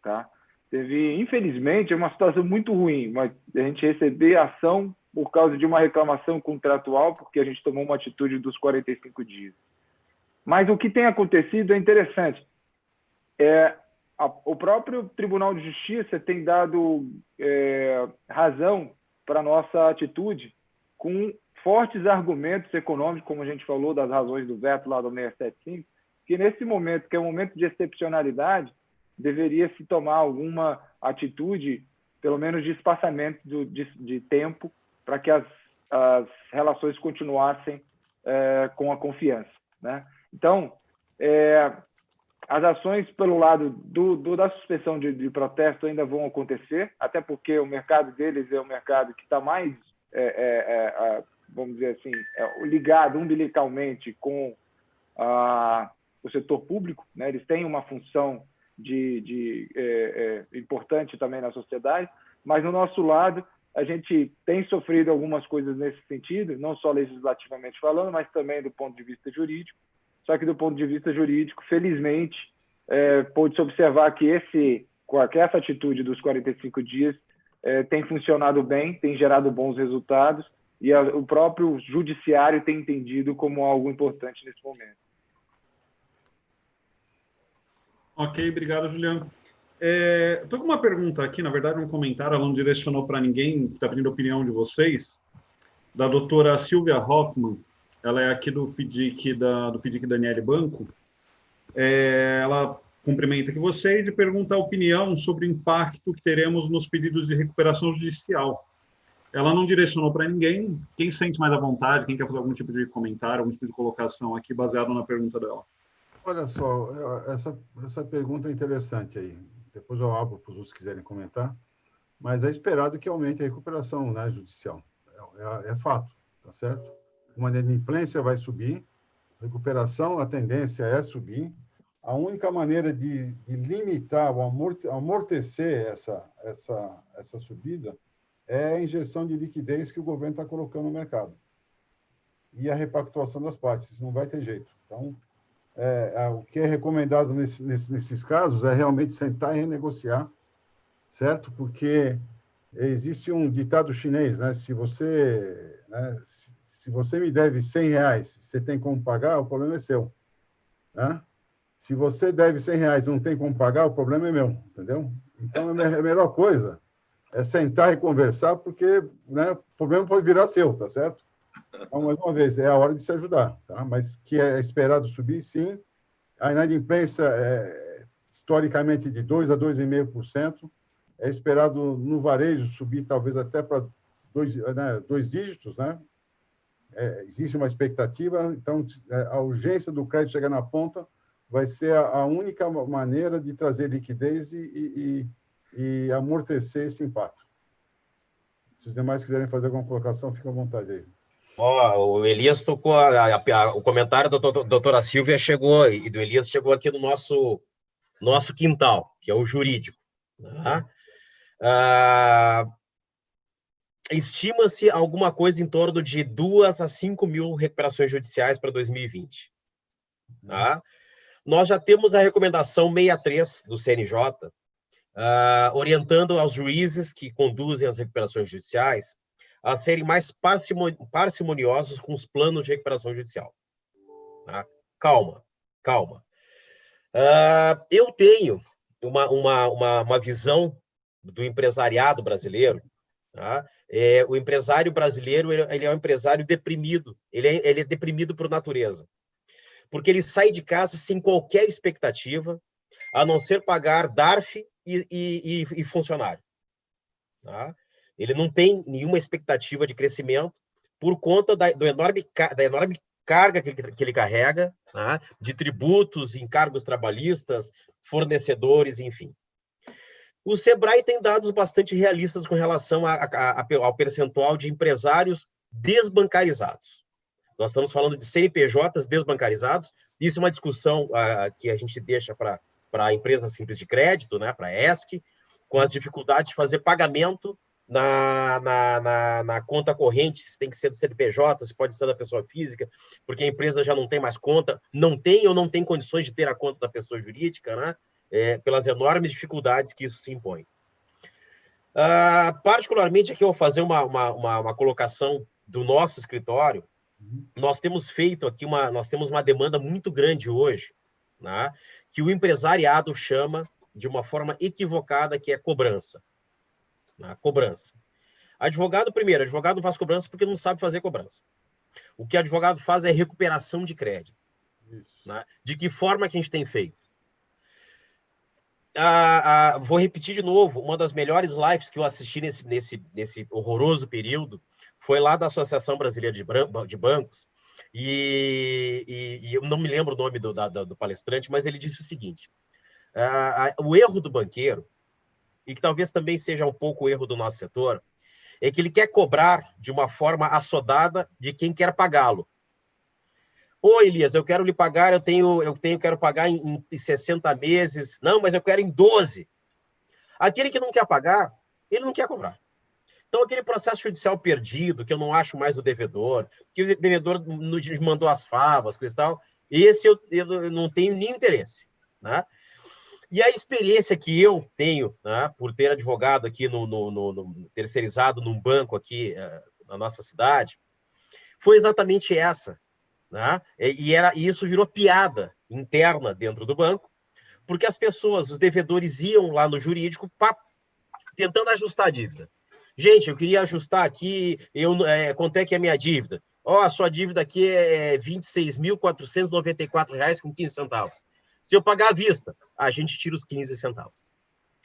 Tá? Teve, infelizmente, uma situação muito ruim, mas a gente receber ação por causa de uma reclamação contratual, porque a gente tomou uma atitude dos 45 dias. Mas o que tem acontecido é interessante. O próprio Tribunal de Justiça tem dado razão para a nossa atitude com fortes argumentos econômicos, como a gente falou, das razões do veto lá do 675, que nesse momento, que é um momento de excepcionalidade, deveria se tomar alguma atitude pelo menos de espaçamento de tempo, para que as relações continuassem com a confiança, né? Então, as ações pelo lado da suspensão de protesto ainda vão acontecer, até porque o mercado deles é o mercado que está mais, vamos dizer assim, ligado umbilicalmente com o setor público, né? Eles têm uma função importante também na sociedade, mas no nosso lado a gente tem sofrido algumas coisas nesse sentido, não só legislativamente falando, mas também do ponto de vista jurídico. Só que do ponto de vista jurídico, felizmente, pôde-se observar que essa atitude dos 45 dias tem funcionado bem, tem gerado bons resultados, e o próprio judiciário tem entendido como algo importante nesse momento. Ok, obrigado, Juliano. Estou com uma pergunta aqui, na verdade, um comentário, ela não direcionou para ninguém, está pedindo a opinião de vocês, da doutora Silvia Hoffmann. Ela é aqui do FIDIC, do FIDIC Daniele Banco. Ela cumprimenta aqui vocês e pergunta a opinião sobre o impacto que teremos nos pedidos de recuperação judicial. Ela não direcionou para ninguém. Quem sente mais à vontade, quem quer fazer algum tipo de comentário, algum tipo de colocação aqui baseado na pergunta dela? Olha só, essa pergunta é interessante aí. Depois eu abro para os outros que quiserem comentar. Mas é esperado que aumente a recuperação, né, judicial. É fato, tá certo? Uma inadimplência vai subir, recuperação, a tendência é subir. A única maneira de limitar ou amortecer essa subida é a injeção de liquidez que o governo está colocando no mercado. E a repactuação das partes, isso não vai ter jeito. Então, o que é recomendado nesses casos é realmente sentar e renegociar, certo? Porque existe um ditado chinês, né? Se você me deve R$100, você tem como pagar, o problema é seu, né? Se você deve R$100 e não tem como pagar, o problema é meu, entendeu? Então, a melhor coisa é sentar e conversar, porque, né, o problema pode virar seu, tá certo? Então, mais uma vez, é a hora de se ajudar, tá? Mas que é esperado subir, sim. A inadimplência historicamente de 2% a 2,5%. É esperado no varejo subir talvez até para dois dígitos, né? Existe uma expectativa, então a urgência do crédito chegar na ponta vai ser a única maneira de trazer liquidez e amortecer esse impacto. Se os demais quiserem fazer alguma colocação, fiquem à vontade aí. O Elias tocou, o comentário da doutora Silvia chegou, e do Elias chegou aqui no nosso quintal, que é o jurídico. Né? Estima-se alguma coisa em torno de 2 a 5 mil recuperações judiciais para 2020. Tá? Nós já temos a recomendação 63 do CNJ, orientando aos juízes que conduzem as recuperações judiciais a serem mais parcimoniosos com os planos de recuperação judicial. Tá? Calma. Eu tenho uma visão do empresariado brasileiro. Tá? O empresário brasileiro ele é um empresário deprimido. Ele é deprimido por natureza. Porque ele sai de casa sem qualquer expectativa, a não ser pagar DARF e funcionário. Tá? Ele não tem nenhuma expectativa de crescimento por conta da enorme carga que ele carrega, tá? De tributos, encargos trabalhistas, fornecedores, enfim. O Sebrae tem dados bastante realistas com relação ao percentual de empresários desbancarizados. Nós estamos falando de CNPJs desbancarizados. Isso é uma discussão que a gente deixa para a empresa simples de crédito, né, para a ESC, com as dificuldades de fazer pagamento na conta corrente, se tem que ser do CNPJ, se pode ser da pessoa física, porque a empresa já não tem mais conta, não tem condições de ter a conta da pessoa jurídica, né? Pelas enormes dificuldades que isso se impõe. Particularmente, aqui eu vou fazer uma colocação do nosso escritório. Nós temos feito aqui nós temos uma demanda muito grande hoje, né? Que o empresariado chama de uma forma equivocada, que é cobrança. Cobrança. Advogado faz cobrança porque não sabe fazer cobrança. O que advogado faz é recuperação de crédito. Né? De que forma que a gente tem feito? vou repetir de novo, uma das melhores lives que eu assisti nesse horroroso período foi lá da Associação Brasileira de Bancos, e eu não me lembro o nome do palestrante, mas ele disse o seguinte: o erro do banqueiro, e que talvez também seja um pouco o erro do nosso setor, é que ele quer cobrar de uma forma assodada de quem quer pagá-lo. Ô, Elias, eu quero lhe pagar, quero pagar em 60 meses. Não, mas eu quero em 12. Aquele que não quer pagar, ele não quer cobrar. Então, aquele processo judicial perdido, que eu não acho mais o devedor, que o devedor nos mandou as favas, coisa e tal, esse eu não tenho nem interesse, né? E a experiência que eu tenho, né, por ter advogado aqui terceirizado num banco aqui na nossa cidade, foi exatamente essa. Né? E isso virou piada interna dentro do banco, porque as pessoas, os devedores, iam lá no jurídico tentando ajustar a dívida. Gente, eu queria ajustar aqui, quanto é que é a minha dívida? A sua dívida aqui é R$ 26.494,15. Se eu pagar à vista, a gente tira os 15 centavos.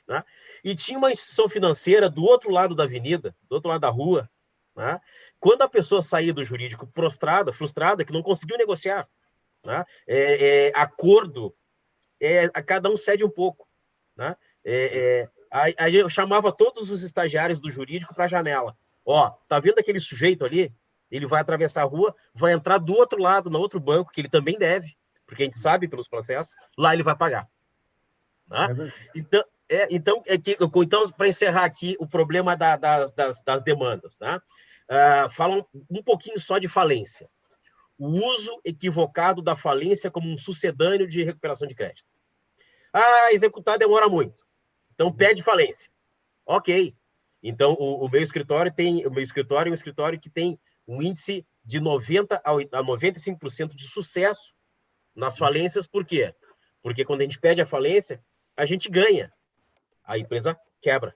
Né? E tinha uma instituição financeira do outro lado da avenida, do outro lado da rua, né? Quando a pessoa saía do jurídico prostrada, frustrada, que não conseguiu negociar, né? Acordo, a cada um cede um pouco. Né? Aí eu chamava todos os estagiários do jurídico para a janela. Tá vendo aquele sujeito ali? Ele vai atravessar a rua, vai entrar do outro lado, no outro banco, que ele também deve, porque a gente sabe pelos processos, lá ele vai pagar. Né? Então, para encerrar aqui o problema das demandas, né? Falam um pouquinho só de falência. O uso equivocado da falência como um sucedâneo de recuperação de crédito. Executar demora muito. Então, pede falência. Ok. Então, o meu escritório é um escritório que tem um índice de 90% a 95% de sucesso nas falências. Por quê? Porque quando a gente pede a falência, a gente ganha. A empresa quebra.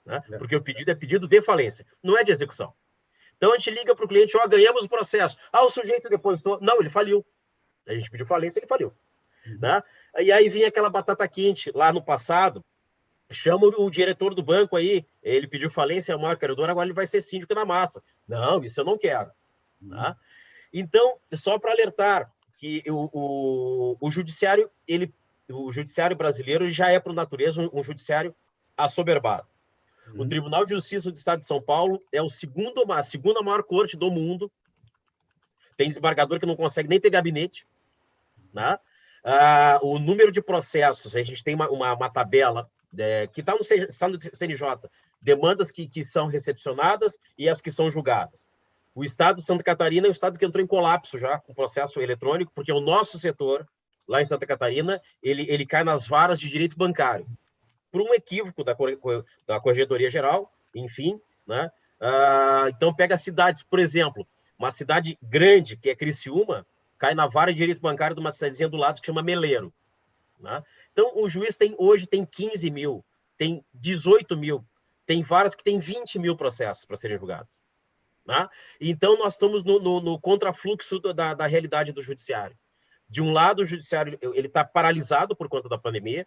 Né? Porque o pedido é pedido de falência, não é de execução. Então, a gente liga para o cliente, ganhamos o processo. O sujeito depositou. Não, ele faliu. A gente pediu falência, ele faliu. Né? E aí vinha aquela batata quente. Lá no passado, chama o diretor do banco aí, ele pediu falência, é o maior credor, agora ele vai ser síndico da massa. Não, isso eu não quero. Tá? Então, só para alertar que o judiciário brasileiro já é, por natureza, um judiciário assoberbado. O Tribunal de Justiça do Estado de São Paulo é a segunda maior corte do mundo. Tem desembargador que não consegue nem ter gabinete. Né? O número de processos, a gente tem uma tabela que está no CNJ, demandas que são recepcionadas e as que são julgadas. O Estado de Santa Catarina é o estado que entrou em colapso já com o processo eletrônico, porque o nosso setor, lá em Santa Catarina, ele cai nas varas de direito bancário, por um equívoco da Corregedoria Geral, enfim. Né? Então, pega cidades, por exemplo, uma cidade grande, que é Criciúma, cai na vara de direito bancário de uma cidadezinha do lado que chama Meleiro. Né? Então, o juiz hoje tem 15 mil, tem 18 mil, tem varas que tem 20 mil processos para serem julgados. Né? Então, nós estamos no contrafluxo da realidade do judiciário. De um lado, o judiciário está paralisado por conta da pandemia,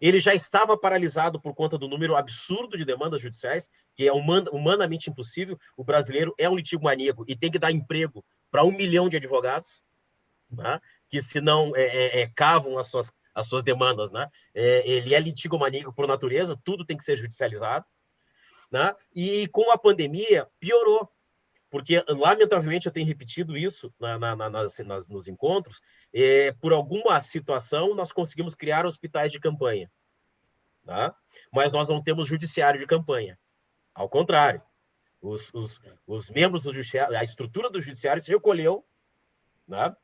ele já estava paralisado por conta do número absurdo de demandas judiciais, que é humanamente impossível. O brasileiro é um litígio maníaco e tem que dar emprego para 1 milhão de advogados, né? Que se não cavam as suas demandas. Né? Ele é litígio maníaco por natureza, tudo tem que ser judicializado. Né? E com a pandemia, piorou. Porque, lamentavelmente, eu tenho repetido isso nos encontros, por alguma situação, nós conseguimos criar hospitais de campanha. Tá? Mas nós não temos judiciário de campanha. Ao contrário, os membros do judiciário, a estrutura do judiciário se recolheu. Né?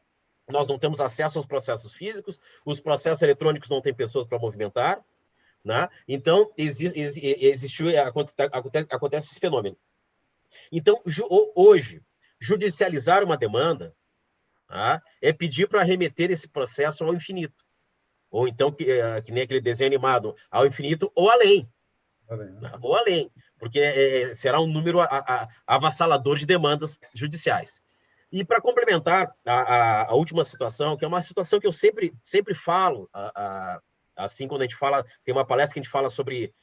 Nós não temos acesso aos processos físicos, os processos eletrônicos não têm pessoas para movimentar. Né? Então, acontece esse fenômeno. Então, hoje, judicializar uma demanda, tá, é pedir para remeter esse processo ao infinito. Ou então, que nem aquele desenho animado, ao infinito ou além. Ou além, porque será um número avassalador de demandas judiciais. E para complementar a última situação, que é uma situação que eu sempre falo Assim, quando a gente fala, tem uma palestra que a gente fala sobre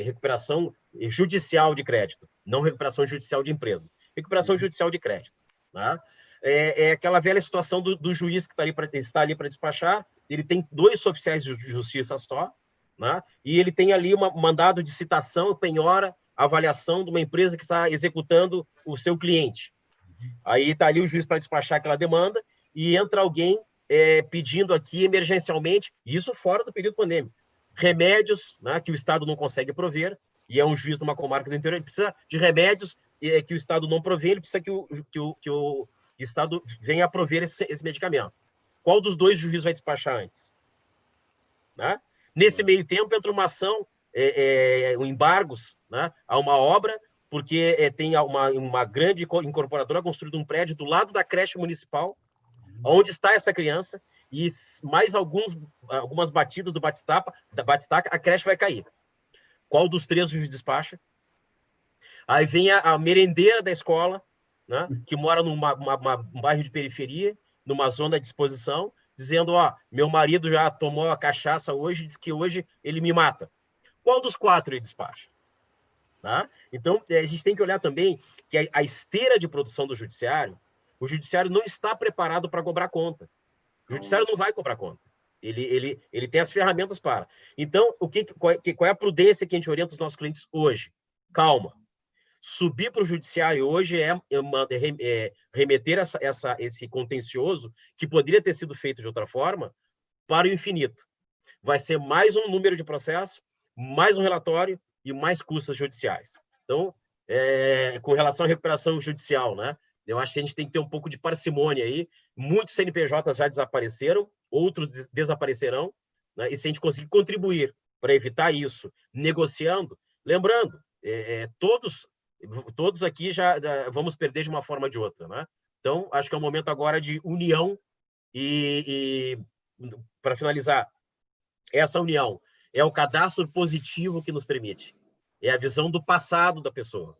recuperação judicial de crédito, não recuperação judicial de empresas. Recuperação judicial de crédito. Né? É aquela velha situação do juiz que está ali para despachar, ele tem 2 oficiais de justiça só, né? E ele tem ali um mandado de citação, penhora, avaliação de uma empresa que está executando o seu cliente. Aí está ali o juiz para despachar aquela demanda e entra alguém pedindo aqui emergencialmente, isso fora do período pandêmico, remédios, né, que o Estado não consegue prover, e é um juiz de uma comarca do interior, ele precisa de remédios que o Estado não provê, ele precisa que o Estado venha a prover esse medicamento. Qual dos 2 juízes vai despachar antes? Né? Nesse meio tempo, entra uma ação, embargos, né, a uma obra, porque tem uma grande incorporadora construindo um prédio do lado da creche municipal, onde está essa criança, e mais algumas batidas da batistaca, a creche vai cair. Qual dos 3 o juiz despacha? Aí vem a merendeira da escola, né, que mora num bairro de periferia, numa zona de exposição, dizendo, meu marido já tomou a cachaça hoje, diz que hoje ele me mata. Qual dos 4 ele despacha? Tá? Então, a gente tem que olhar também que a esteira de produção do judiciário, o judiciário não está preparado para cobrar conta. O judiciário não vai cobrar conta. Ele tem as ferramentas para. Então, qual é a prudência que a gente orienta os nossos clientes hoje? Calma. Subir para o judiciário hoje remeter esse contencioso, que poderia ter sido feito de outra forma, para o infinito. Vai ser mais um número de processo, mais um relatório e mais custas judiciais. Então, com relação à recuperação judicial, né? Eu acho que a gente tem que ter um pouco de parcimônia aí. Muitos CNPJs já desapareceram, outros desaparecerão, né? E se a gente conseguir contribuir para evitar isso, negociando, lembrando, todos aqui já vamos perder de uma forma ou de outra, né? Então, acho que é um momento agora de união e para finalizar, essa união é o cadastro positivo que nos permite. É a visão do passado da pessoa.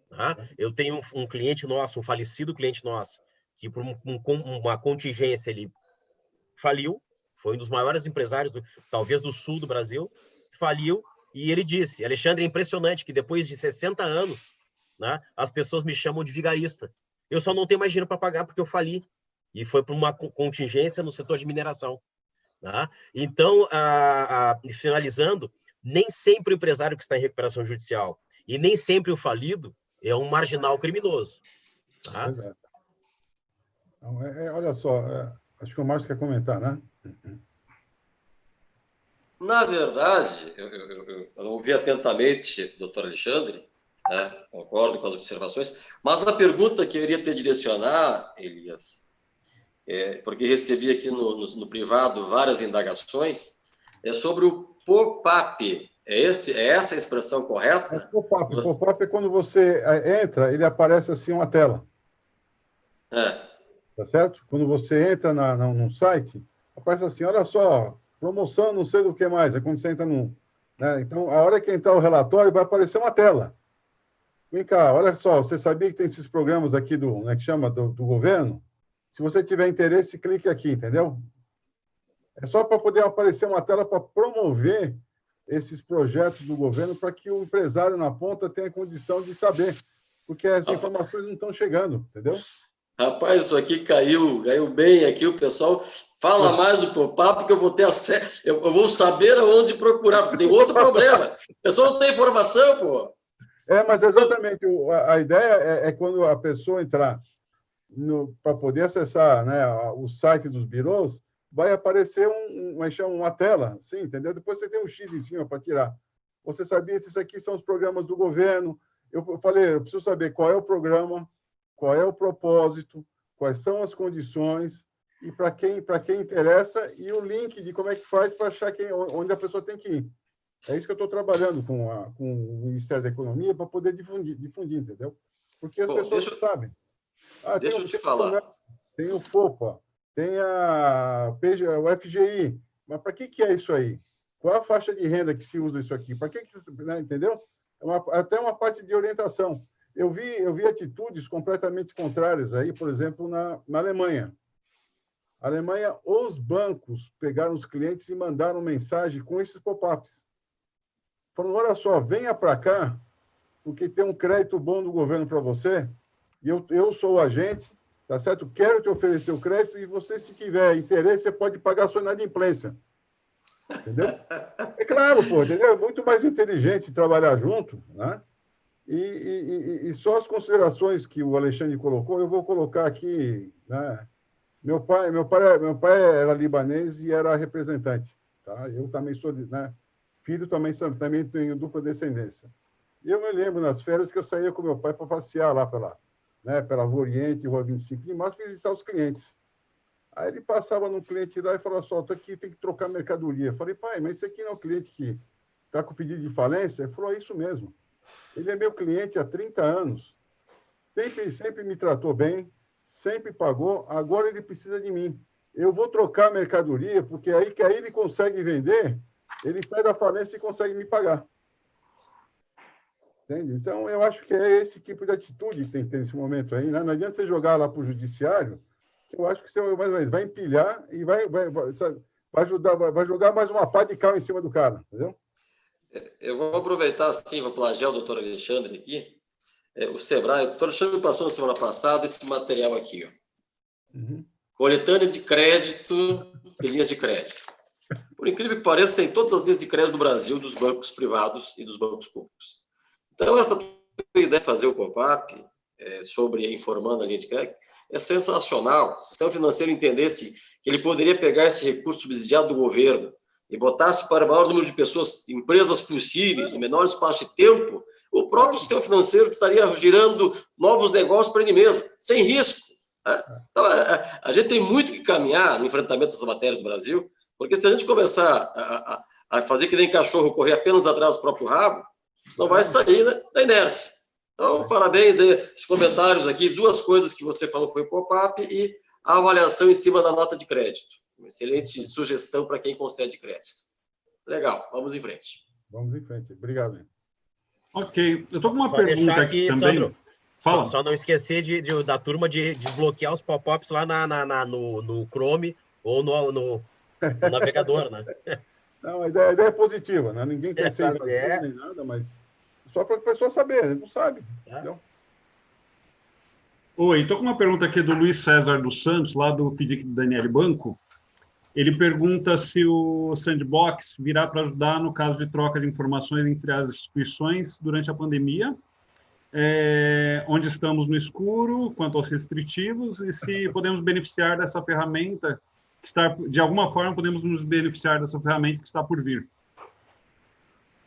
Tá? Eu tenho um cliente nosso, um falecido cliente nosso, que por uma contingência ele faliu, foi um dos maiores empresários, talvez do sul do Brasil, faliu, e ele disse, Alexandre, é impressionante que depois de 60 anos, né, as pessoas me chamam de vigarista. Eu só não tenho mais dinheiro para pagar porque eu fali. E foi por uma contingência no setor de mineração. Tá? Então, finalizando, nem sempre o empresário que está em recuperação judicial e nem sempre o falido é um marginal criminoso. Tá? Então, olha só, acho que o Márcio quer comentar, né? Na verdade, eu ouvi atentamente o doutor Alexandre, né? Concordo com as observações, mas a pergunta que eu iria te direcionar, Elias, porque recebi aqui no privado várias indagações, é sobre o pop-up. É essa a expressão correta? Pop-up. Pop-up é quando você entra, ele aparece assim uma tela. Tá certo? Quando você entra num site, aparece assim, olha só, promoção não sei do que mais. É quando você entra num... Né? Então, a hora que entrar o relatório, vai aparecer uma tela. Vem cá, olha só, você sabia que tem esses programas aqui que chama do governo? Se você tiver interesse, clique aqui, entendeu? É só para poder aparecer uma tela para promover esses projetos do governo para que o empresário na ponta tenha condição de saber, porque as informações não estão chegando, entendeu? Rapaz, isso aqui caiu bem aqui, o pessoal fala mais do pop-up, porque eu vou ter acesso, eu vou saber aonde procurar, tem outro problema, o pessoal não tem informação, pô. Mas exatamente, a ideia é quando a pessoa entrar para poder acessar, né, o site dos birôs, vai aparecer uma tela, sim, entendeu? Depois você tem um X em cima para tirar. Você sabia que esses aqui são os programas do governo? Eu falei, eu preciso saber qual é o programa, qual é o propósito, quais são as condições e para quem interessa e o link de como é que faz para achar onde a pessoa tem que ir. É isso que eu estou trabalhando com o Ministério da Economia para poder difundir, entendeu? Porque as pessoas não sabem. Deixa eu te falar. Tem o FOPA, tem o FGI. Mas para que é isso aí? Qual é a faixa de renda que se usa isso aqui? Para que né, entendeu? Até uma parte de orientação. Eu vi atitudes completamente contrárias aí, por exemplo, na Alemanha. A Alemanha, os bancos pegaram os clientes e mandaram mensagem com esses pop-ups. Falando, olha só, venha para cá, porque tem um crédito bom do governo para você, e eu sou o agente, tá certo? Quero te oferecer o crédito, e você, se tiver interesse, você pode pagar a sua inadimplência. Entendeu? É claro, pô, entendeu? É muito mais inteligente trabalhar junto, né? E só as considerações que o Alexandre colocou, eu vou colocar aqui, né? Meu pai era libanês e era representante, tá? Eu também sou, né? Filho também tenho dupla descendência. E eu me lembro nas férias que eu saía com meu pai para passear lá pela Rua Oriente, Rua 25 de Março, visitar os clientes. Aí ele passava num cliente lá e falava só, tô aqui, tem que trocar mercadoria. Eu falei, pai, mas esse aqui não é o cliente que está com pedido de falência? Ele falou, é isso mesmo. Ele é meu cliente há 30 anos. Sempre me tratou bem, sempre pagou, agora ele precisa de mim. Eu vou trocar a mercadoria, porque aí ele consegue vender, ele sai da falência e consegue me pagar. Entende? Então, eu acho que é esse tipo de atitude que tem que ter nesse momento aí, né? Não adianta você jogar lá para o judiciário, eu acho que você vai empilhar e vai ajudar, vai jogar mais uma pá de cal em cima do cara, entendeu? Eu vou aproveitar, assim, vou plagiar o doutor Alexandre aqui. O Sebrae, o doutor Alexandre me passou na semana passada esse material aqui, ó. Uhum. Coletânea de crédito e linhas de crédito. Por incrível que pareça, tem todas as linhas de crédito do Brasil, dos bancos privados e dos bancos públicos. Então, essa ideia de fazer o pop-up sobre informando a linha de crédito é sensacional. Se o sistema financeiro entendesse que ele poderia pegar esse recurso subsidiado do governo e botasse para o maior número de pessoas, empresas possíveis, no menor espaço de tempo, o próprio sistema financeiro estaria girando novos negócios para ele mesmo, sem risco. Né? Então, a gente tem muito que caminhar no enfrentamento dessas matérias no Brasil, porque se a gente começar a fazer que nem cachorro correr apenas atrás do próprio rabo, isso não vai sair, né, da inércia. Então, parabéns aí, os comentários aqui, duas coisas que você falou foi o pop-up e a avaliação em cima da nota de crédito. Uma excelente sugestão para quem concede crédito. Legal, vamos em frente. Vamos em frente. Obrigado. Ok, eu estou com uma Só pergunta deixar aqui também. Sandro, Fala. só não esquecer da turma de desbloquear os pop-ups lá no Chrome ou no navegador, né? Não, a ideia é positiva, né? Ninguém quer ser invasivo nem nada, mas só para a pessoa saber, ele não sabe. Entendeu? Oi, estou com uma pergunta aqui do Luiz César dos Santos, lá do FDIC do Daniel Banco. Ele pergunta se o Sandbox virá para ajudar no caso de troca de informações entre as instituições durante a pandemia, onde estamos no escuro quanto aos restritivos, e se podemos beneficiar dessa ferramenta, de alguma forma podemos nos beneficiar dessa ferramenta que está por vir.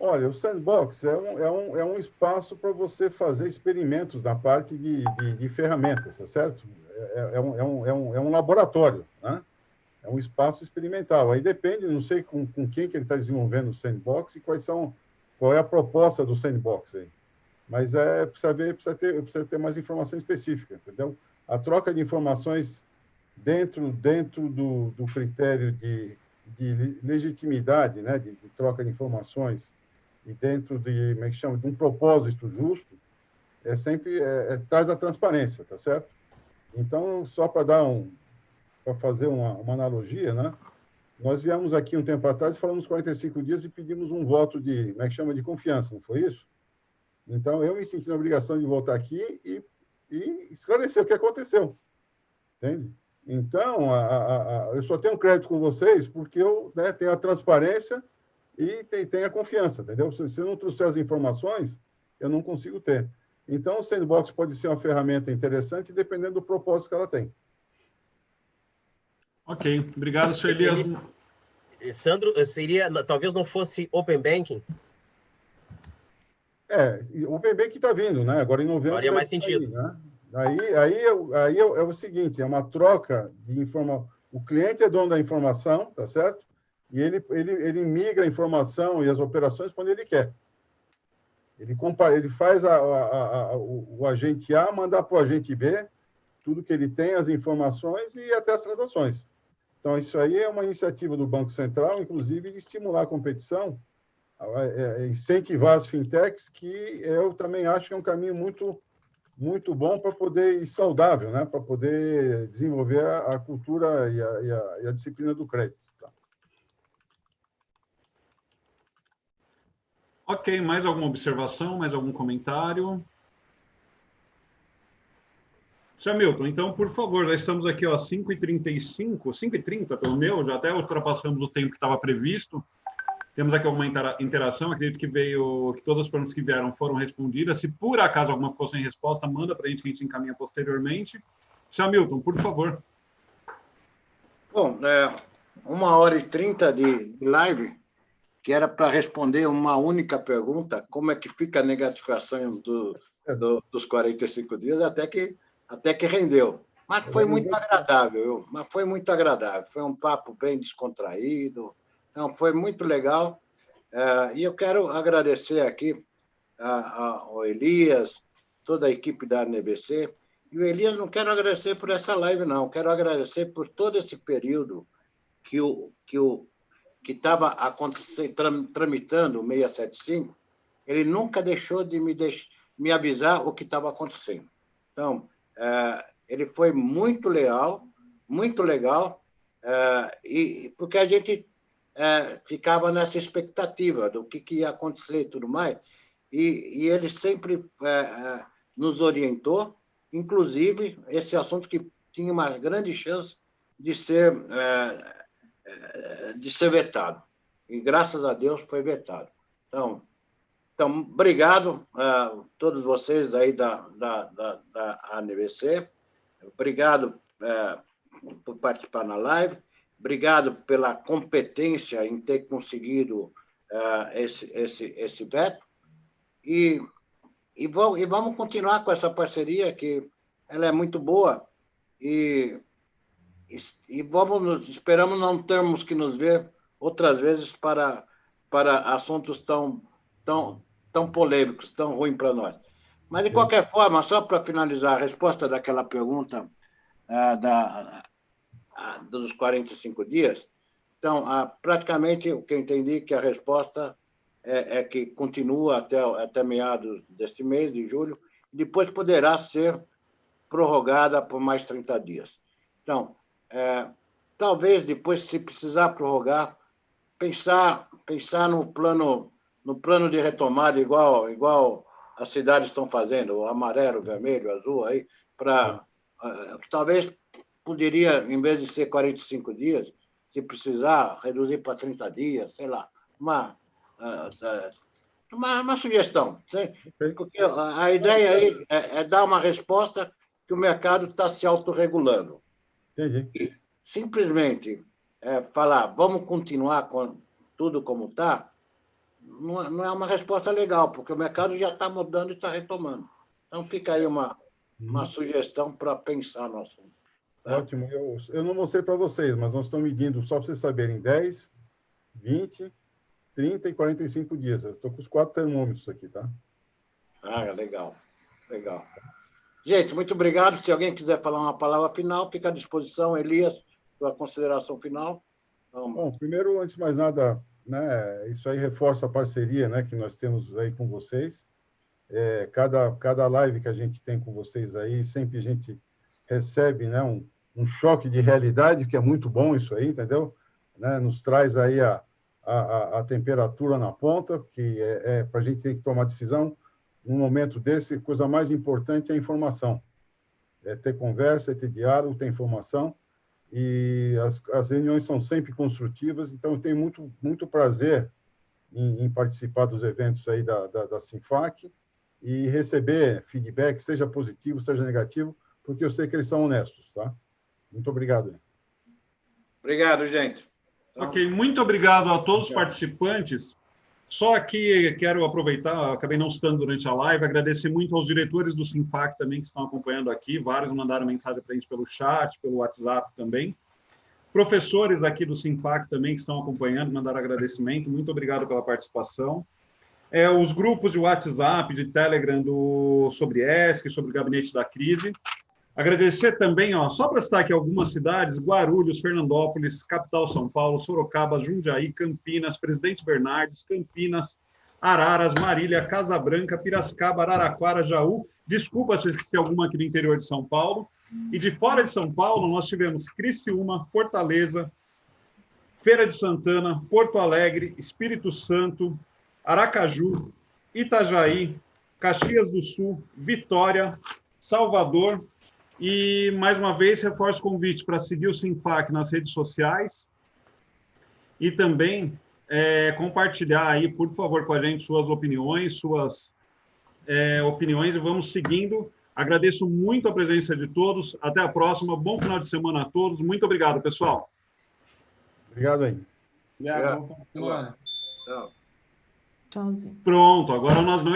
Olha, o Sandbox é um espaço para você fazer experimentos na parte de ferramentas, tá certo? É um laboratório, né? É um espaço experimental. Aí depende, não sei com quem que ele está desenvolvendo o Sandbox e qual é a proposta do Sandbox aí. Mas precisa ter mais informação específica, entendeu? A troca de informações dentro do critério de legitimidade, né, de troca de informações, e dentro de, como é que chama, de um propósito justo, traz a transparência, tá certo? Então, só para fazer uma analogia, né? Nós viemos aqui um tempo atrás, falamos 45 dias e pedimos um voto de, como é que chama, de confiança, não foi isso? Então, eu me senti na obrigação de voltar aqui e esclarecer o que aconteceu, entende? Então, eu só tenho crédito com vocês porque eu, né, tenho a transparência e tenho a confiança, entendeu? Se eu não trouxer as informações, eu não consigo ter. Então, o Sandbox pode ser uma ferramenta interessante, dependendo do propósito que ela tem. Ok, obrigado, Sr. Elias. Sandro, talvez não fosse Open Banking? O Open Banking está vindo, né? Agora em novembro. Faria mais sentido. Né? Aí é o seguinte, é uma troca de informação. O cliente é dono da informação, tá certo? E ele migra a informação e as operações quando ele quer. Ele faz o agente A mandar para o agente B tudo que ele tem, as informações e até as transações. Então, isso aí é uma iniciativa do Banco Central, inclusive, de estimular a competição, incentivar as fintechs, que eu também acho que é um caminho muito, muito bom para poder, e saudável, né? Para poder desenvolver a cultura e a disciplina do crédito. Tá? Ok, mais alguma observação, mais algum comentário? Sr. Milton, então, por favor, já estamos aqui, ó, 5h35, 5h30 pelo meu, já até ultrapassamos o tempo que estava previsto. Temos aqui alguma interação, acredito que todas as perguntas que vieram foram respondidas. Se por acaso alguma ficou sem resposta, manda para a gente que a gente encaminha posteriormente. Sr. Milton, por favor. Bom, 1h30 de live, que era para responder uma única pergunta, como é que fica a negativação dos 45 dias, até que rendeu. Mas foi muito agradável, Foi um papo bem descontraído, então foi muito legal. E eu quero agradecer aqui ao Elias, toda a equipe da ANBC. E o Elias não quero agradecer por essa live, não. Quero agradecer por todo esse período que estava acontecendo, tramitando o 675. Ele nunca deixou de me avisar o que estava acontecendo. Então, ele foi muito leal, muito legal, porque a gente ficava nessa expectativa do que ia acontecer e tudo mais, e ele sempre nos orientou, inclusive esse assunto que tinha uma grande chance de ser vetado. E, graças a Deus, foi vetado. Então obrigado a todos vocês aí da ANBC. Obrigado por participar na live. Obrigado pela competência em ter conseguido esse veto. E vamos continuar com essa parceria, que ela é muito boa. E esperamos não termos que nos ver outras vezes para assuntos tão polêmicos, tão ruins para nós. Mas, de qualquer forma, só para finalizar a resposta daquela pergunta dos 45 dias, então, praticamente, o que eu entendi que a resposta é que continua até meados deste mês, de julho, e depois poderá ser prorrogada por mais 30 dias. Então, talvez depois, se precisar prorrogar, pensar no plano de retomada, igual as cidades estão fazendo, o amarelo, o vermelho, o azul, aí, talvez poderia, em vez de ser 45 dias, se precisar, reduzir para 30 dias, sei lá, uma sugestão. Porque a ideia aí é dar uma resposta que o mercado está se autorregulando. E simplesmente falar, vamos continuar com tudo como está, não é uma resposta legal, porque o mercado já está mudando e está retomando. Então, fica aí uma sugestão para pensar no assunto. Tá? Ótimo. Eu não mostrei para vocês, mas nós estamos medindo, só para vocês saberem, 10, 20, 30 e 45 dias. Eu estou com os 4 termômetros aqui, tá? Legal. Legal. Gente, muito obrigado. Se alguém quiser falar uma palavra final, fica à disposição. Elias, sua consideração final. Bom, primeiro, antes de mais nada, né, isso aí reforça a parceria, né, que nós temos aí com vocês. Cada live que a gente tem com vocês aí, sempre a gente recebe, né, um choque de realidade, que é muito bom isso aí, entendeu? Né, nos traz aí a temperatura na ponta, que para a gente ter que tomar decisão. Num momento desse, a coisa mais importante é a informação. É ter conversa, é ter diálogo, ter informação. E as reuniões são sempre construtivas, então eu tenho muito prazer em participar dos eventos aí da Sinfac e receber feedback, seja positivo, seja negativo, porque eu sei que eles são honestos, tá? Muito obrigado. Obrigado, gente. Ok, muito obrigado a todos os participantes. Só aqui quero aproveitar, acabei não citando durante a live, agradecer muito aos diretores do Sinfac também que estão acompanhando aqui, vários mandaram mensagem para a gente pelo chat, pelo WhatsApp também. Professores aqui do Sinfac também que estão acompanhando, mandaram agradecimento, muito obrigado pela participação. Os grupos de WhatsApp, de Telegram sobre ESC, sobre o Gabinete da Crise. Agradecer também, só para citar aqui algumas cidades, Guarulhos, Fernandópolis, capital São Paulo, Sorocaba, Jundiaí, Campinas, Presidente Bernardes, Campinas, Araras, Marília, Casa Branca, Piracicaba, Araraquara, Jaú Desculpa se eu esqueci alguma aqui do interior de São Paulo. E de fora de São Paulo, nós tivemos Criciúma, Fortaleza, Feira de Santana, Porto Alegre, Espírito Santo, Aracaju, Itajaí, Caxias do Sul, Vitória, Salvador. E, mais uma vez, reforço o convite para seguir o Sinfac nas redes sociais e também compartilhar aí, por favor, com a gente suas opiniões, e vamos seguindo. Agradeço muito a presença de todos. Até a próxima. Bom final de semana a todos. Muito obrigado, pessoal. Obrigado aí. Obrigado. Bom final de semana. Tchau. Tchauzinho. Pronto, agora nós não